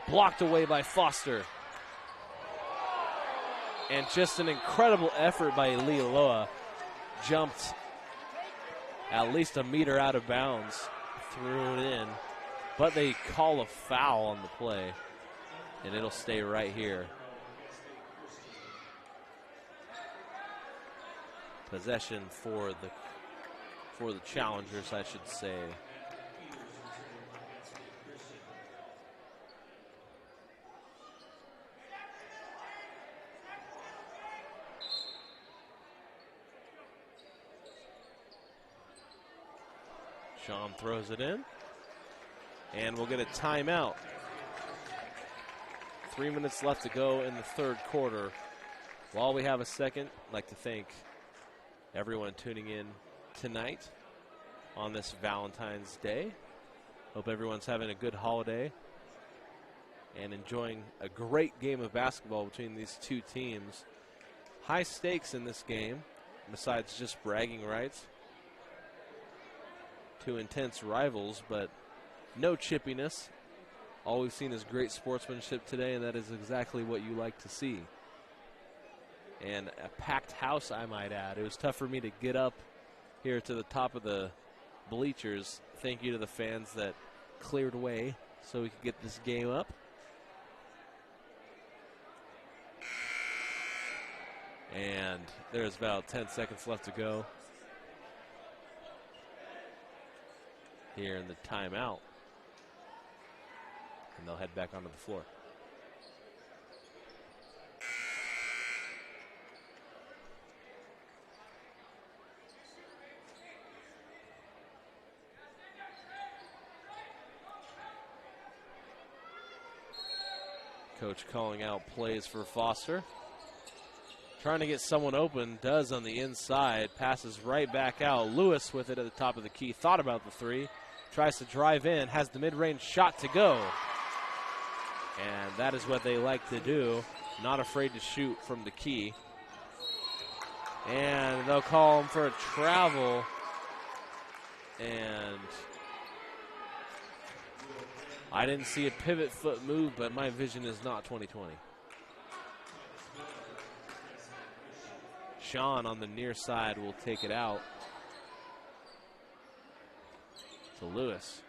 Blocked away by Foster. And just an incredible effort by Ali Loa. Jumped at least a meter out of bounds, threw it in, but they call a foul on the play, and it'll stay right here. Possession for the challengers, I should say. Sean throws it in, and we'll get a timeout. 3 minutes left to go in the third quarter. While we have a second, I'd like to thank everyone tuning in tonight on this Valentine's Day. Hope everyone's having a good holiday and enjoying a great game of basketball between these two teams. High stakes in this game, besides just bragging rights. Two intense rivals, but no chippiness. All we've seen is great sportsmanship today, and that is exactly what you like to see. And a packed house, I might add. It was tough for me to get up here to the top of the bleachers. Thank you to the fans that cleared way so we could get this game up. And there's about 10 seconds left to go here in the timeout. And they'll head back onto the floor. Coach calling out plays for Foster. Trying to get someone open, does on the inside, passes right back out. Lewis with it at the top of the key, thought about the three, tries to drive in, has the mid-range shot to go. And that is what they like to do, not afraid to shoot from the key. And they'll call him for a travel. And I didn't see a pivot foot move, but my vision is not 20/20. Sean on the near side will take it out to Lewis.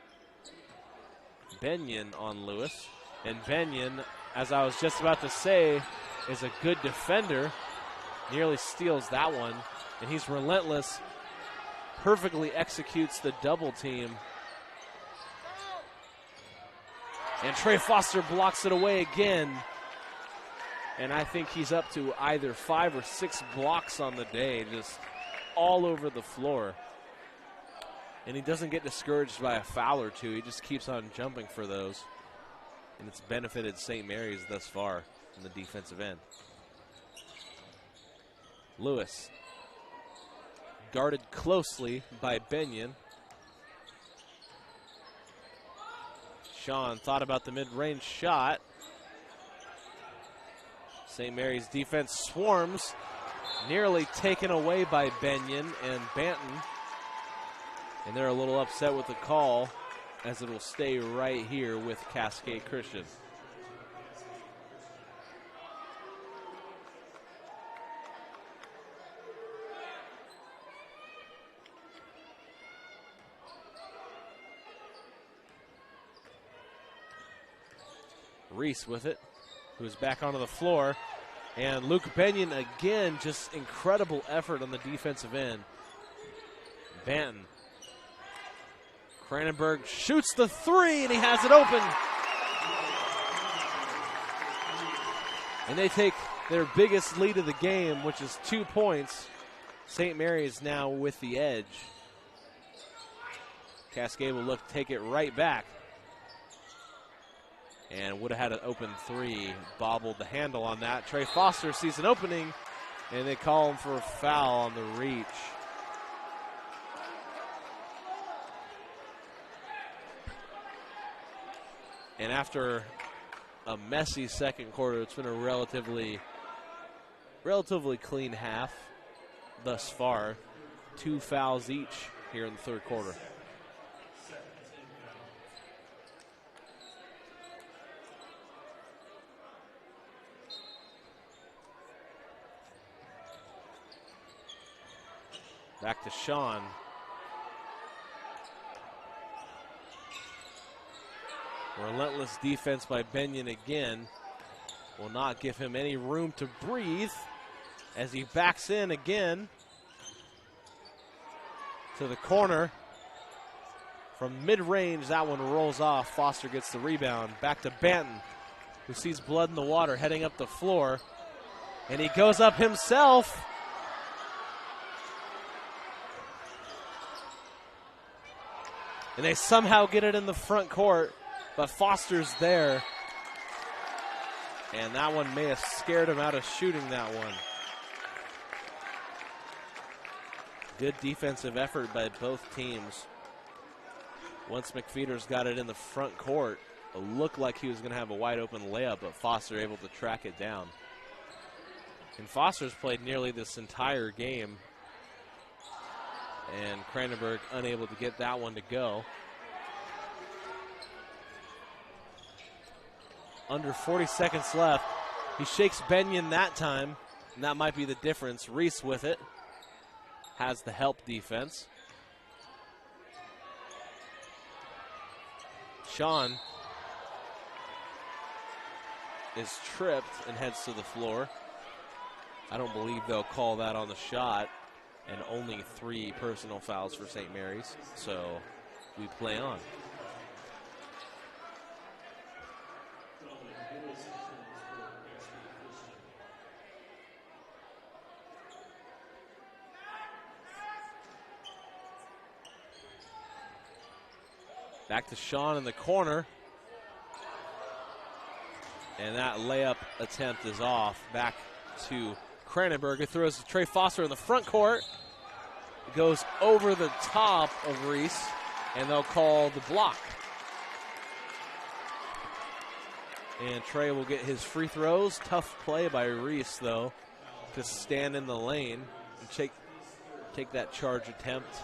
Benyon on Lewis. And Benyon, as I was just about to say, is a good defender. Nearly steals that one. And he's relentless. Perfectly executes the double team. And Trey Foster blocks it away again. And I think he's up to either 5 or 6 blocks on the day, just all over the floor. And he doesn't get discouraged by a foul or two. He just keeps on jumping for those. And it's benefited St. Mary's thus far in the defensive end. Lewis, guarded closely by Benyon. Sean thought about the mid-range shot. St. Mary's defense swarms, nearly taken away by Benyon and Banton. And they're a little upset with the call, as it will stay right here with Cascade Christian. Reese with it, who's back onto the floor. And Luke Benyon again, just incredible effort on the defensive end. Banton. Cranenberg shoots the three, and he has it open. And they take their biggest lead of the game, which is 2 points. St. Mary's now with the edge. Cascade will look to take it right back. And would have had an open three, bobbled the handle on that. Trey Foster sees an opening, and they call him for a foul on the reach. And after a messy second quarter, it's been a relatively clean half thus far. 2 fouls each here in the third quarter. Back to Sean. Relentless defense by Benyon again. Will not give him any room to breathe as he backs in again to the corner. From mid-range, that one rolls off. Foster gets the rebound. Back to Banton, who sees blood in the water heading up the floor. And he goes up himself. And they somehow get it in the front court, but Foster's there. And that one may have scared him out of shooting that one. Good defensive effort by both teams. Once McFeeder's got it in the front court, it looked like he was going to have a wide open layup, but Foster able to track it down. And Foster's played nearly this entire game. And Cranenberg unable to get that one to go. Under 40 seconds left. He shakes Benyon that time, and that might be the difference. Reese with it. Has the help defense. Sean is tripped and heads to the floor. I don't believe they'll call that on the shot. And only 3 personal fouls for St. Mary's, so we play on. Back to Sean in the corner. And that layup attempt is off. Back to Cranenberg throws to Trey Foster in the front court. It goes over the top of Reese, and they'll call the block. And Trey will get his free throws. Tough play by Reese, though, to stand in the lane and take that charge attempt.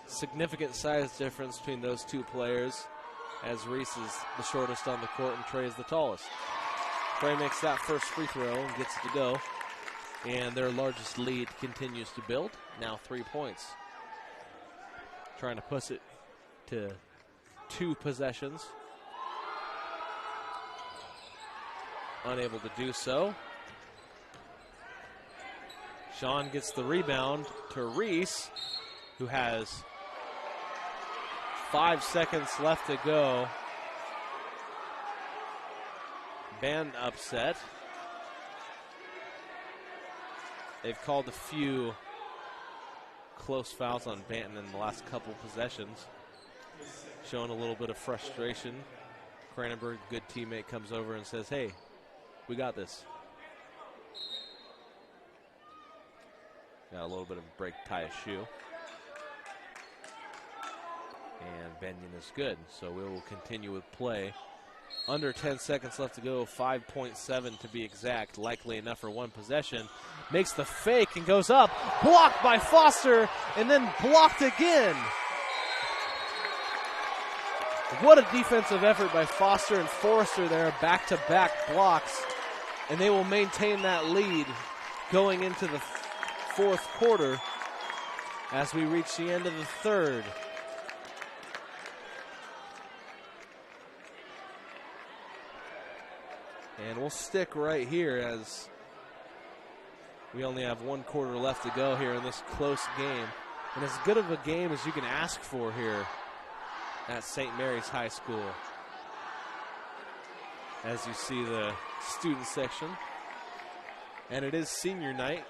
Significant size difference between those two players, as Reese is the shortest on the court and Trey is the tallest. Trey makes that first free throw and gets it to go. And their largest lead continues to build. Now 3 points. Trying to push it to 2 possessions. Unable to do so. Sean gets the rebound to Reese, who has 5 seconds left to go. Band upset. They've called a few close fouls on Banton in the last couple possessions, showing a little bit of frustration. Cranenberg, good teammate, comes over and says, hey, we got this. Got a little bit of a break, tie a shoe. And Benyon is good, so we will continue with play. Under 10 seconds left to go, 5.7 to be exact, likely enough for one possession. Makes the fake and goes up, blocked by Foster, and then blocked again. What a defensive effort by Foster and Forrester there, back-to-back blocks, and they will maintain that lead going into the fourth quarter as we reach the end of the third. And we'll stick right here as we only have 1 quarter left to go here in this close game. And as good of a game as you can ask for here at St. Mary's High School. As you see the student section. And it is senior night,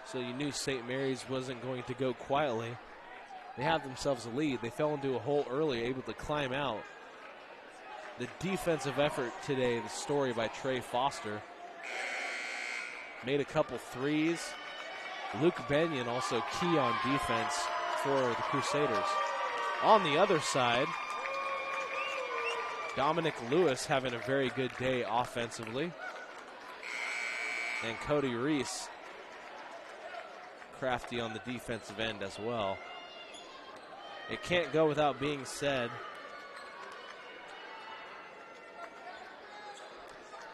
so you knew St. Mary's wasn't going to go quietly. They have themselves a lead. They fell into a hole early, able to climb out. The defensive effort today, the story by Trey Foster. Made a couple threes. Luke Benyon also key on defense for the Crusaders. On the other side, Dominic Lewis having a very good day offensively. And Cody Reese, crafty on the defensive end as well. It can't go without being said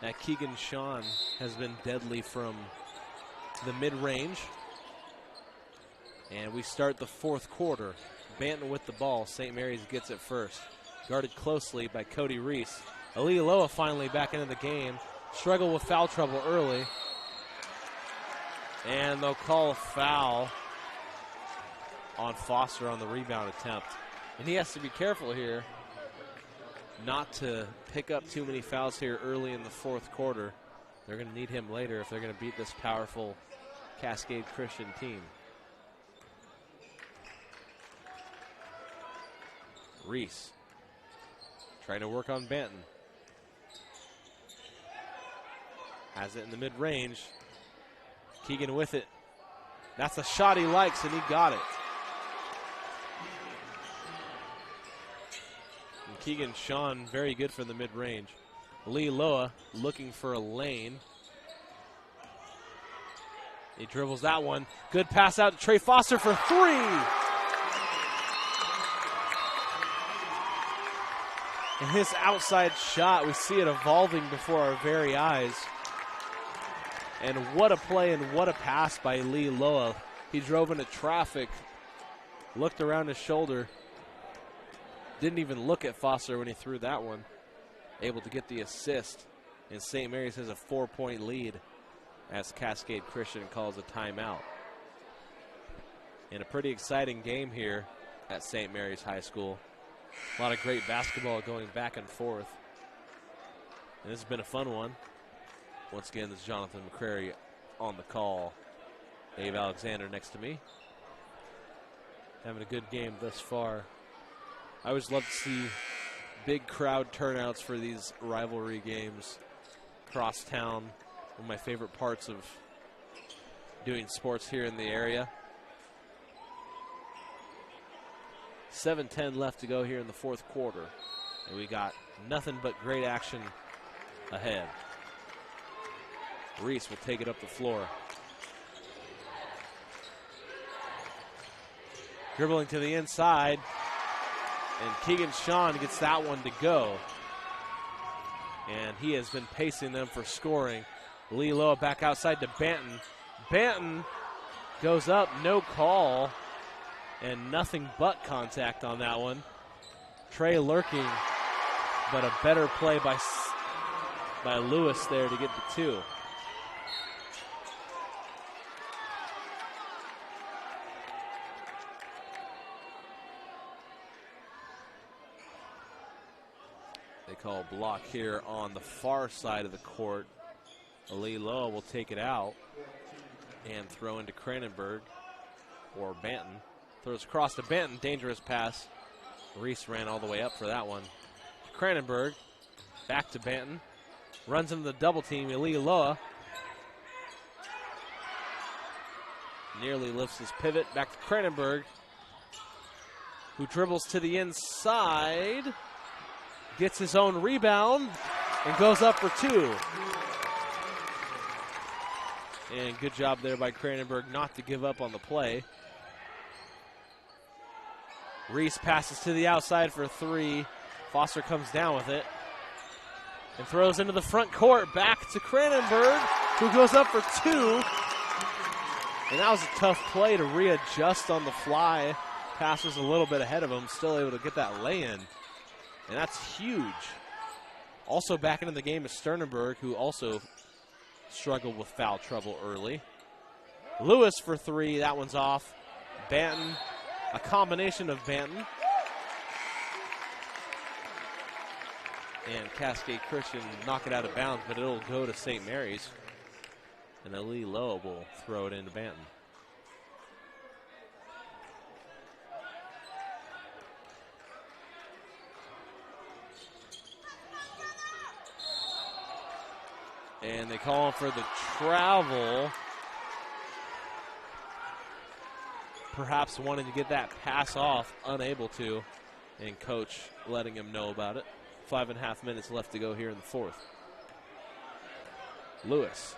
that Keegan Sean has been deadly from the mid-range. And we start the fourth quarter. Banton with the ball. St. Mary's gets it first. Guarded closely by Cody Reese. Alialoa finally back into the game. Struggle with foul trouble early. And they'll call a foul on Foster on the rebound attempt. And he has to be careful here not to pick up too many fouls here early in the fourth quarter. They're going to need him later if they're going to beat this powerful Cascade Christian team. Reese trying to work on Banton. Has it in the mid-range. Keegan with it. That's a shot he likes, and he got it. And Keegan Sean, very good for the mid-range. Lee Loa looking for a lane. He dribbles that one. Good pass out to Trey Foster for 3. And his outside shot, we see it evolving before our very eyes. And what a play and what a pass by Lee Loa. He drove into traffic, looked around his shoulder, didn't even look at Foster when he threw that one. Able to get the assist, and St. Mary's has a 4-point lead as Cascade Christian calls a timeout. And a pretty exciting game here at St. Mary's High School. A lot of great basketball going back and forth. And this has been a fun one. Once again, this is Jonathan McCrary on the call. Dave Alexander next to me. Having a good game thus far. I always love to see big crowd turnouts for these rivalry games. across town. One of my favorite parts of doing sports here in the area. 7:10 left to go here in the fourth quarter. And we got nothing but great action ahead. Reese will take it up the floor. Dribbling to the inside. And Keegan Sean gets that one to go. And he has been pacing them for scoring. Lee Loa back outside to Banton. Banton goes up, no call. And nothing but contact on that one. Trey lurking, but a better play by Lewis there to get the two. They call block here on the far side of the court. Ali Loa will take it out and throw into Cranenberg or Banton. Throws across to Banton, dangerous pass. Reese ran all the way up for that one. Cranenberg, back to Banton. Runs into the double team, Ali Loa. Nearly lifts his pivot, back to Cranenberg, who dribbles to the inside. Gets his own rebound and goes up for two. And good job there by Cranenberg not to give up on the play. Reese passes to the outside for three. Foster comes down with it and throws into the front court. Back to Cranenberg, who goes up for two. And that was a tough play to readjust on the fly. Pass was a little bit ahead of him, still able to get that lay-in. And that's huge. Also back into the game is Sternenberg, who also struggled with foul trouble early. Lewis for three, that one's off. Banton, a combination of Banton and Cascade Christian knock it out of bounds, but it'll go to St. Mary's. And Ali Loa will throw it into Banton. And they call him for the travel. Perhaps wanting to get that pass off, unable to. And coach letting him know about it. 5.5 minutes left to go here in the fourth. Lewis.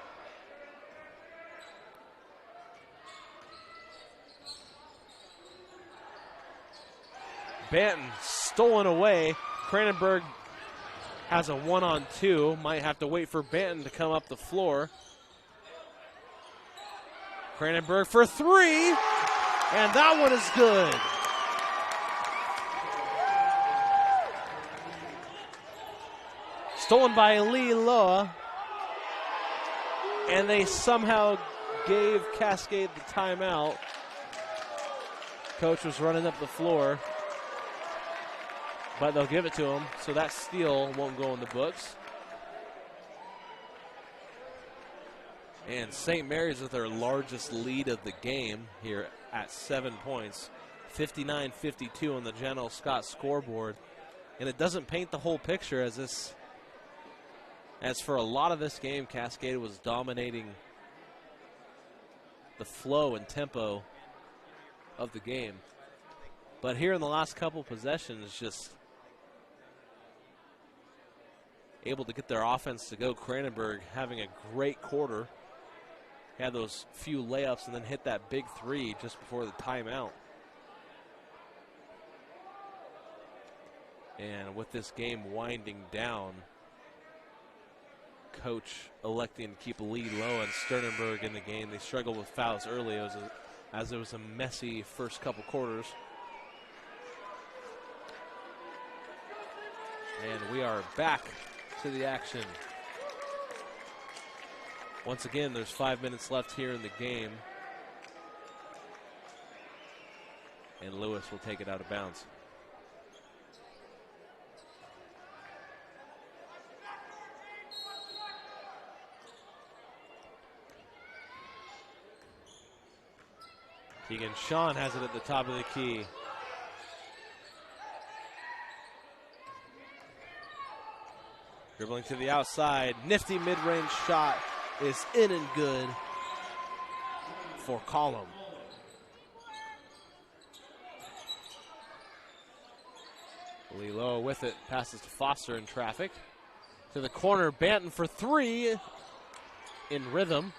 Banton stolen away. Cranenberg has a 1-on-2. Might have to wait for Banton to come up the floor. Cranenberg for three. And that one is good. Stolen by Lee Loa. And they somehow gave Cascade the timeout. Coach was running up the floor. But they'll give it to him, so that steal won't go in the books. And St. Mary's with their largest lead of the game here at 7 points. 59-52 on the General Scott scoreboard. And it doesn't paint the whole picture as for a lot of this game, Cascade was dominating the flow and tempo of the game. But here in the last couple possessions, just able to get their offense to go. Cranenberg having a great quarter. Had those few layups and then hit that big three just before the timeout. And with this game winding down, coach electing to keep a lead low and Sternenberg in the game. They struggled with fouls early as it was a messy first couple quarters. And we are back to the action. Once again, there's 5 minutes left here in the game. And Lewis will take it out of bounds. Keegan Sean has it at the top of the key. Dribbling to the outside. Nifty mid-range shot is in and good for Column. Lilo with it. Passes to Foster in traffic. To the corner. Banton for three. In rhythm.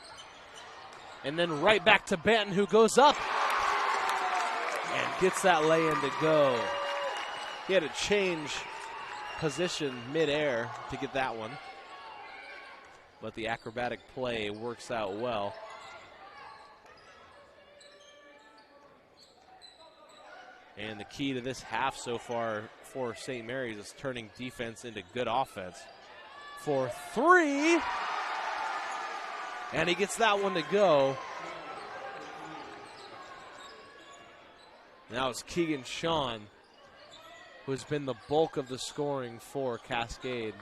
And then right back to Banton, who goes up and gets that lay-in to go. He had to change position midair to get that one. But the acrobatic play works out well. And the key to this half so far for St. Mary's is turning defense into good offense. For three. And he gets that one to go. Now it's Keegan Sean, who has been the bulk of the scoring for Cascade.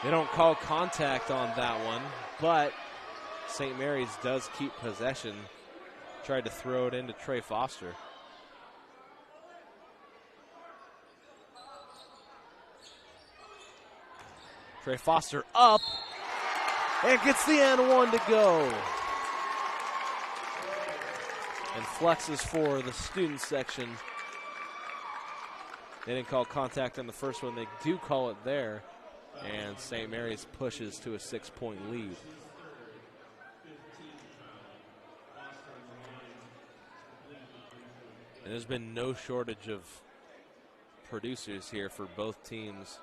They don't call contact on that one, but St. Mary's does keep possession. Tried to throw it into Trey Foster. Trey Foster up and gets the and one to go. And flexes for the student section. They didn't call contact on the first one. They do call it there. And St. Mary's pushes to a 6-point lead. And there's been no shortage of producers here for both teams.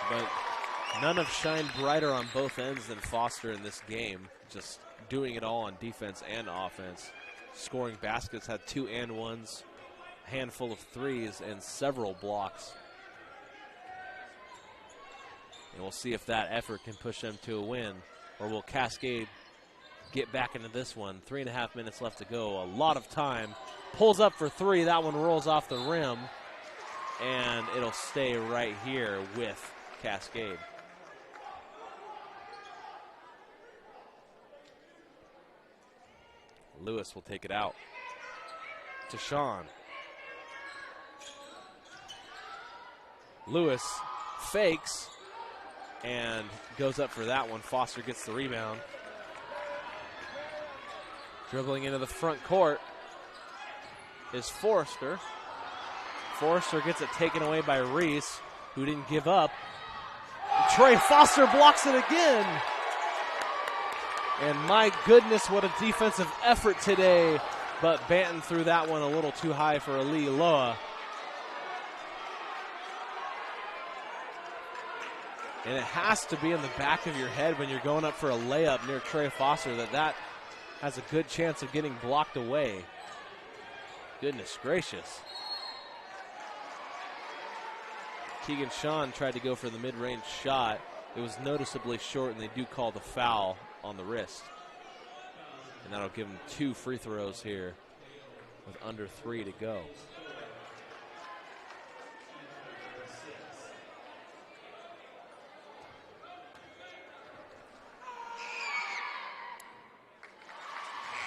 But none have shined brighter on both ends than Foster in this game. Just doing it all on defense and offense. Scoring baskets, had 2 and 1s, a handful of threes, and several blocks. And we'll see if that effort can push them to a win. Or will Cascade get back into this one? 3.5 minutes left to go. A lot of time. Pulls up for three. That one rolls off the rim. And it'll stay right here with Cascade. Lewis will take it out to Sean. Lewis fakes and goes up for that one. Foster gets the rebound. Dribbling into the front court is Forrester. Forrester gets it taken away by Reese, who didn't give up. Trey Foster blocks it again. And my goodness, what a defensive effort today. But Banton threw that one a little too high for Ali Loa. And it has to be in the back of your head when you're going up for a layup near Trey Foster that has a good chance of getting blocked away. Goodness gracious. Keegan Sean tried to go for the mid-range shot. It was noticeably short, and they do call the foul on the wrist. And that'll give him 2 free throws here with under 3 to go.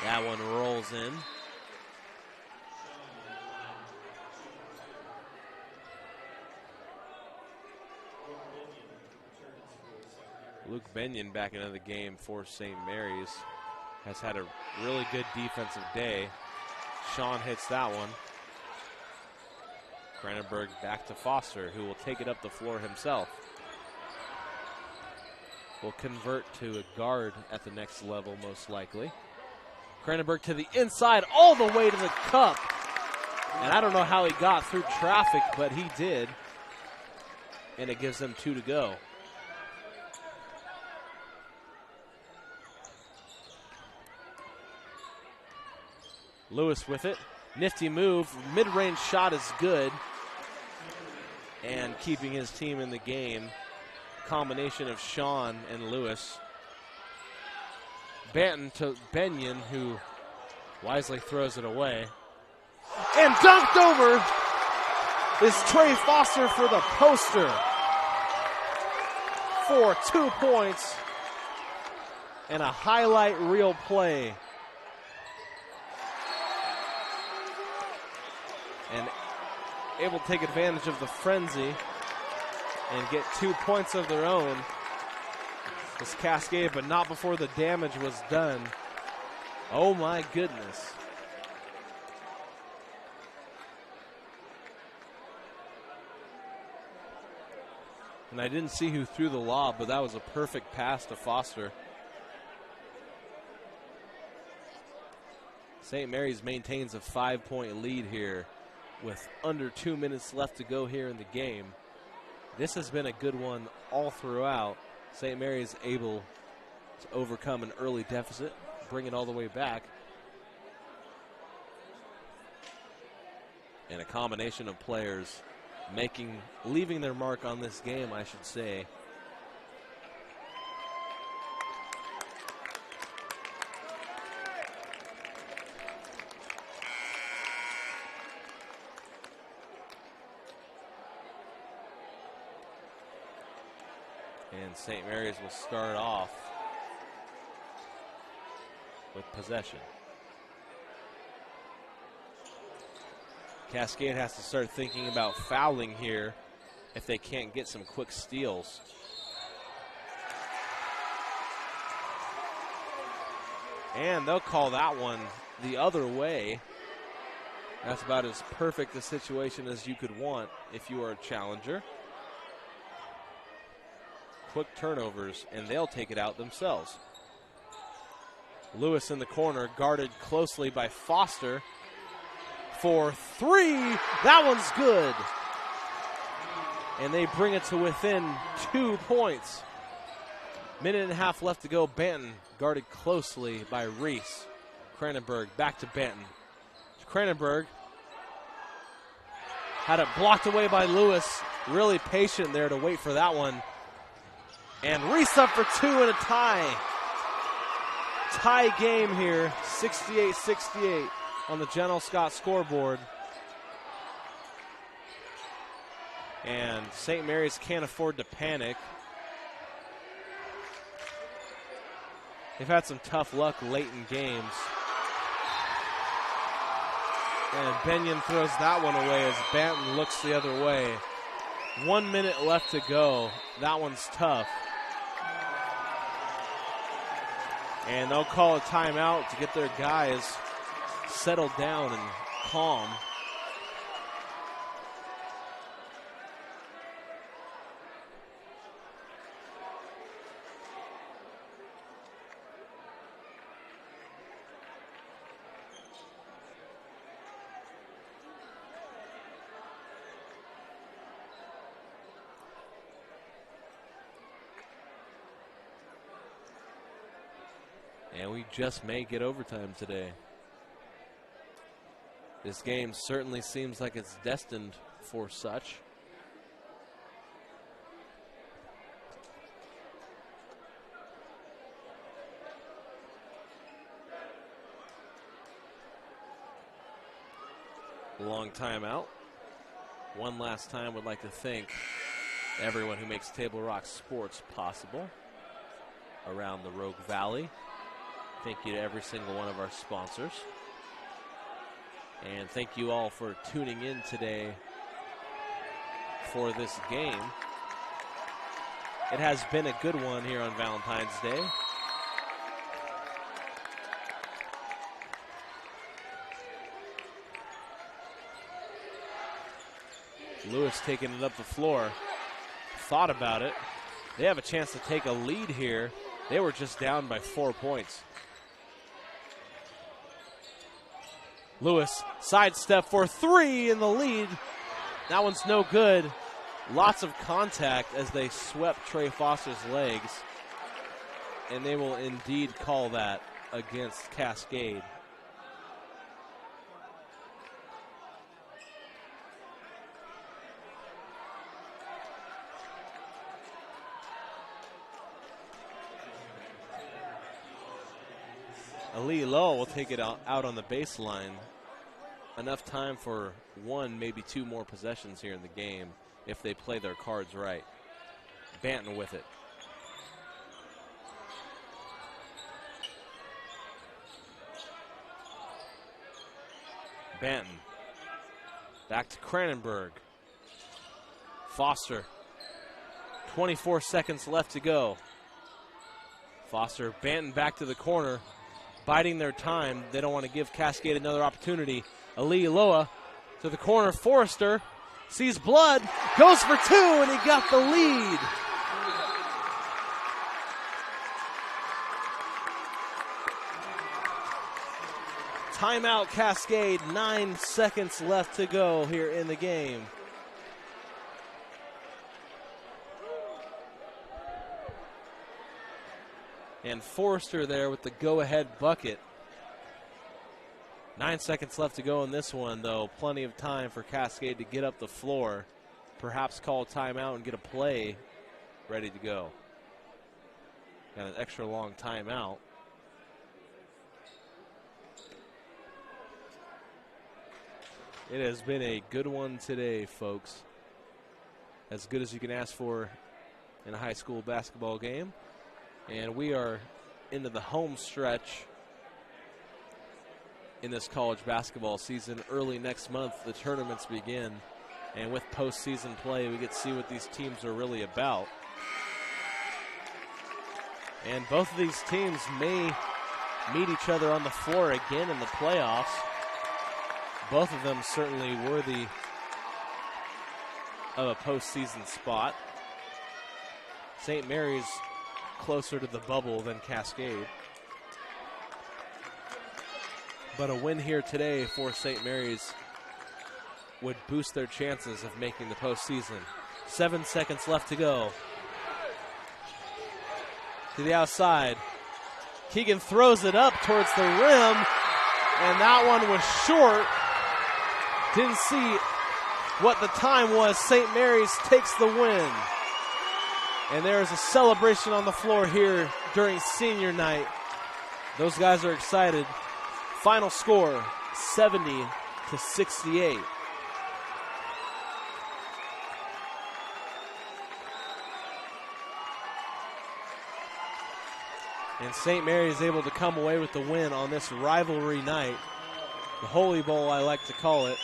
That one rolls in. Luke Benyon back into the game for St. Mary's. Has had a really good defensive day. Sean hits that one. Cranenberg back to Foster, who will take it up the floor himself. Will convert to a guard at the next level, most likely. Cranenberg to the inside, all the way to the cup. And I don't know how he got through traffic, but he did. And it gives them 2 to go. Lewis with it. Nifty move. Mid-range shot is good. And keeping his team in the game. Combination of Sean and Lewis. Banton to Benyon, who wisely throws it away. And dunked over is Trey Foster for the poster. For 2 points. and a highlight reel play. And able to take advantage of the frenzy and get 2 points of their own. This Cascade, but not before the damage was done. Oh my goodness. And I didn't see who threw the lob, but that was a perfect pass to Foster. St. Mary's maintains a 5-point lead here with under 2 minutes left to go here in the game. This has been a good one all throughout. St. Mary's able to overcome an early deficit, bring it all the way back. And a combination of players leaving their mark on this game, I should say. And St. Mary's will start off with possession. Cascade has to start thinking about fouling here if they can't get some quick steals. And they'll call that one the other way. That's about as perfect a situation as you could want if you are a challenger. Quick turnovers, and they'll take it out themselves. Lewis in the corner, guarded closely by Foster. For 3, that one's good. And they bring it to within 2 points. Minute and a half left to go. Banton guarded closely by Reese. Cranenberg back to Banton. Cranenberg had it blocked away by Lewis. Really patient there to wait for that one. And Reese up for 2 and a tie. Tie game here, 68-68 on the General Scott scoreboard. And St. Mary's can't afford to panic. They've had some tough luck late in games. And Benyon throws that one away as Banton looks the other way. 1 minute left to go. That one's tough. And they'll call a timeout to get their guys settled down and calm. And we just may get overtime today. This game certainly seems like it's destined for such. Long timeout. One last time, would like to thank everyone who makes Table Rock Sports possible around the Rogue Valley. Thank you to every single one of our sponsors. And thank you all for tuning in today for this game. It has been a good one here on Valentine's Day. Lewis taking it up the floor. Thought about it. They have a chance to take a lead here. They were just down by 4 points. Lewis, sidestep for 3 in the lead. That one's no good. Lots of contact as they swept Trey Foster's legs. And they will indeed call that against Cascade. Ali Lowe will take it out on the baseline. Enough time for 1, maybe 2 more possessions here in the game if they play their cards right. Banton with it. Banton. Back to Cranenberg. Foster. 24 seconds left to go. Foster, Banton back to the corner, biding their time. They don't want to give Cascade another opportunity. Ali Loa to the corner. Forrester sees blood, goes for two, and he got the lead. Timeout Cascade, 9 seconds left to go here in the game. And Forrester there with the go-ahead bucket. 9 seconds left to go in this one, though. Plenty of time for Cascade to get up the floor. Perhaps call a timeout and get a play ready to go. Got an extra long timeout. It has been a good one today, folks. As good as you can ask for in a high school basketball game. And we are into the home stretch in this college basketball season. Early next month, the tournaments begin. And with postseason play, we get to see what these teams are really about. And both of these teams may meet each other on the floor again in the playoffs. Both of them certainly worthy of a postseason spot. St. Mary's closer to the bubble than Cascade. But a win here today for St. Mary's would boost their chances of making the postseason. 7 seconds left to go. To the outside. Keegan throws it up towards the rim, and that one was short. Didn't see what the time was. St. Mary's takes the win. And there is a celebration on the floor here during senior night. Those guys are excited. Final score, 70-68. And St. Mary is able to come away with the win on this rivalry night. The Holy Bowl, I like to call it,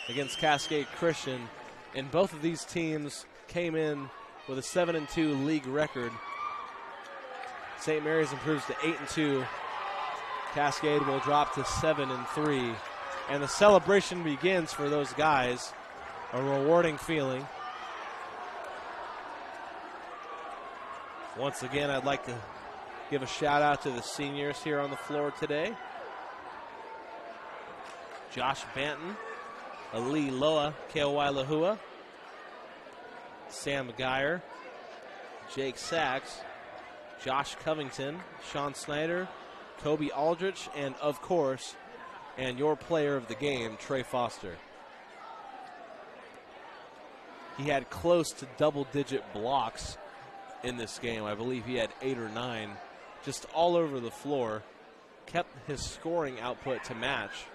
against Cascade Christian. And both of these teams came in with a 7-2 league record. St. Mary's improves to 8-2. Cascade will drop to 7-3. And the celebration begins for those guys. A rewarding feeling. Once again, I'd like to give a shout out to the seniors here on the floor today. Josh Banton, Ali Loa, Keowai Lahua, Sam Geyer, Jake Sachs, Josh Covington, Sean Snyder, Coby Aldridge, and of course, and your player of the game, Trey Foster. He had close to double-digit blocks in this game. I believe he had 8 or 9, just all over the floor. Kept his scoring output to match.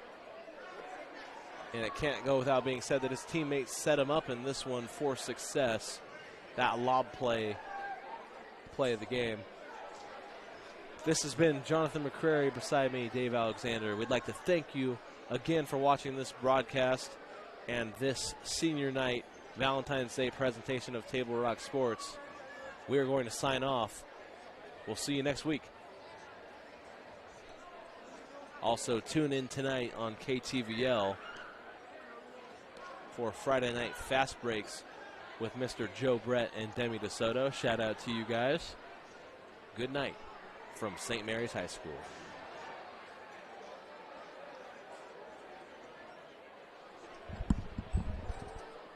And it can't go without being said that his teammates set him up in this one for success. That lob play of the game. This has been Jonathan McCrary beside me, Dave Alexander. We'd like to thank you again for watching this broadcast and this senior night Valentine's Day presentation of Table Rock Sports. We are going to sign off. We'll see you next week. Also, tune in tonight on KTVL for Friday Night Fast Breaks with Mr. Joe Brett and Demi DeSoto. Shout out to you guys. Good night from St. Mary's High School.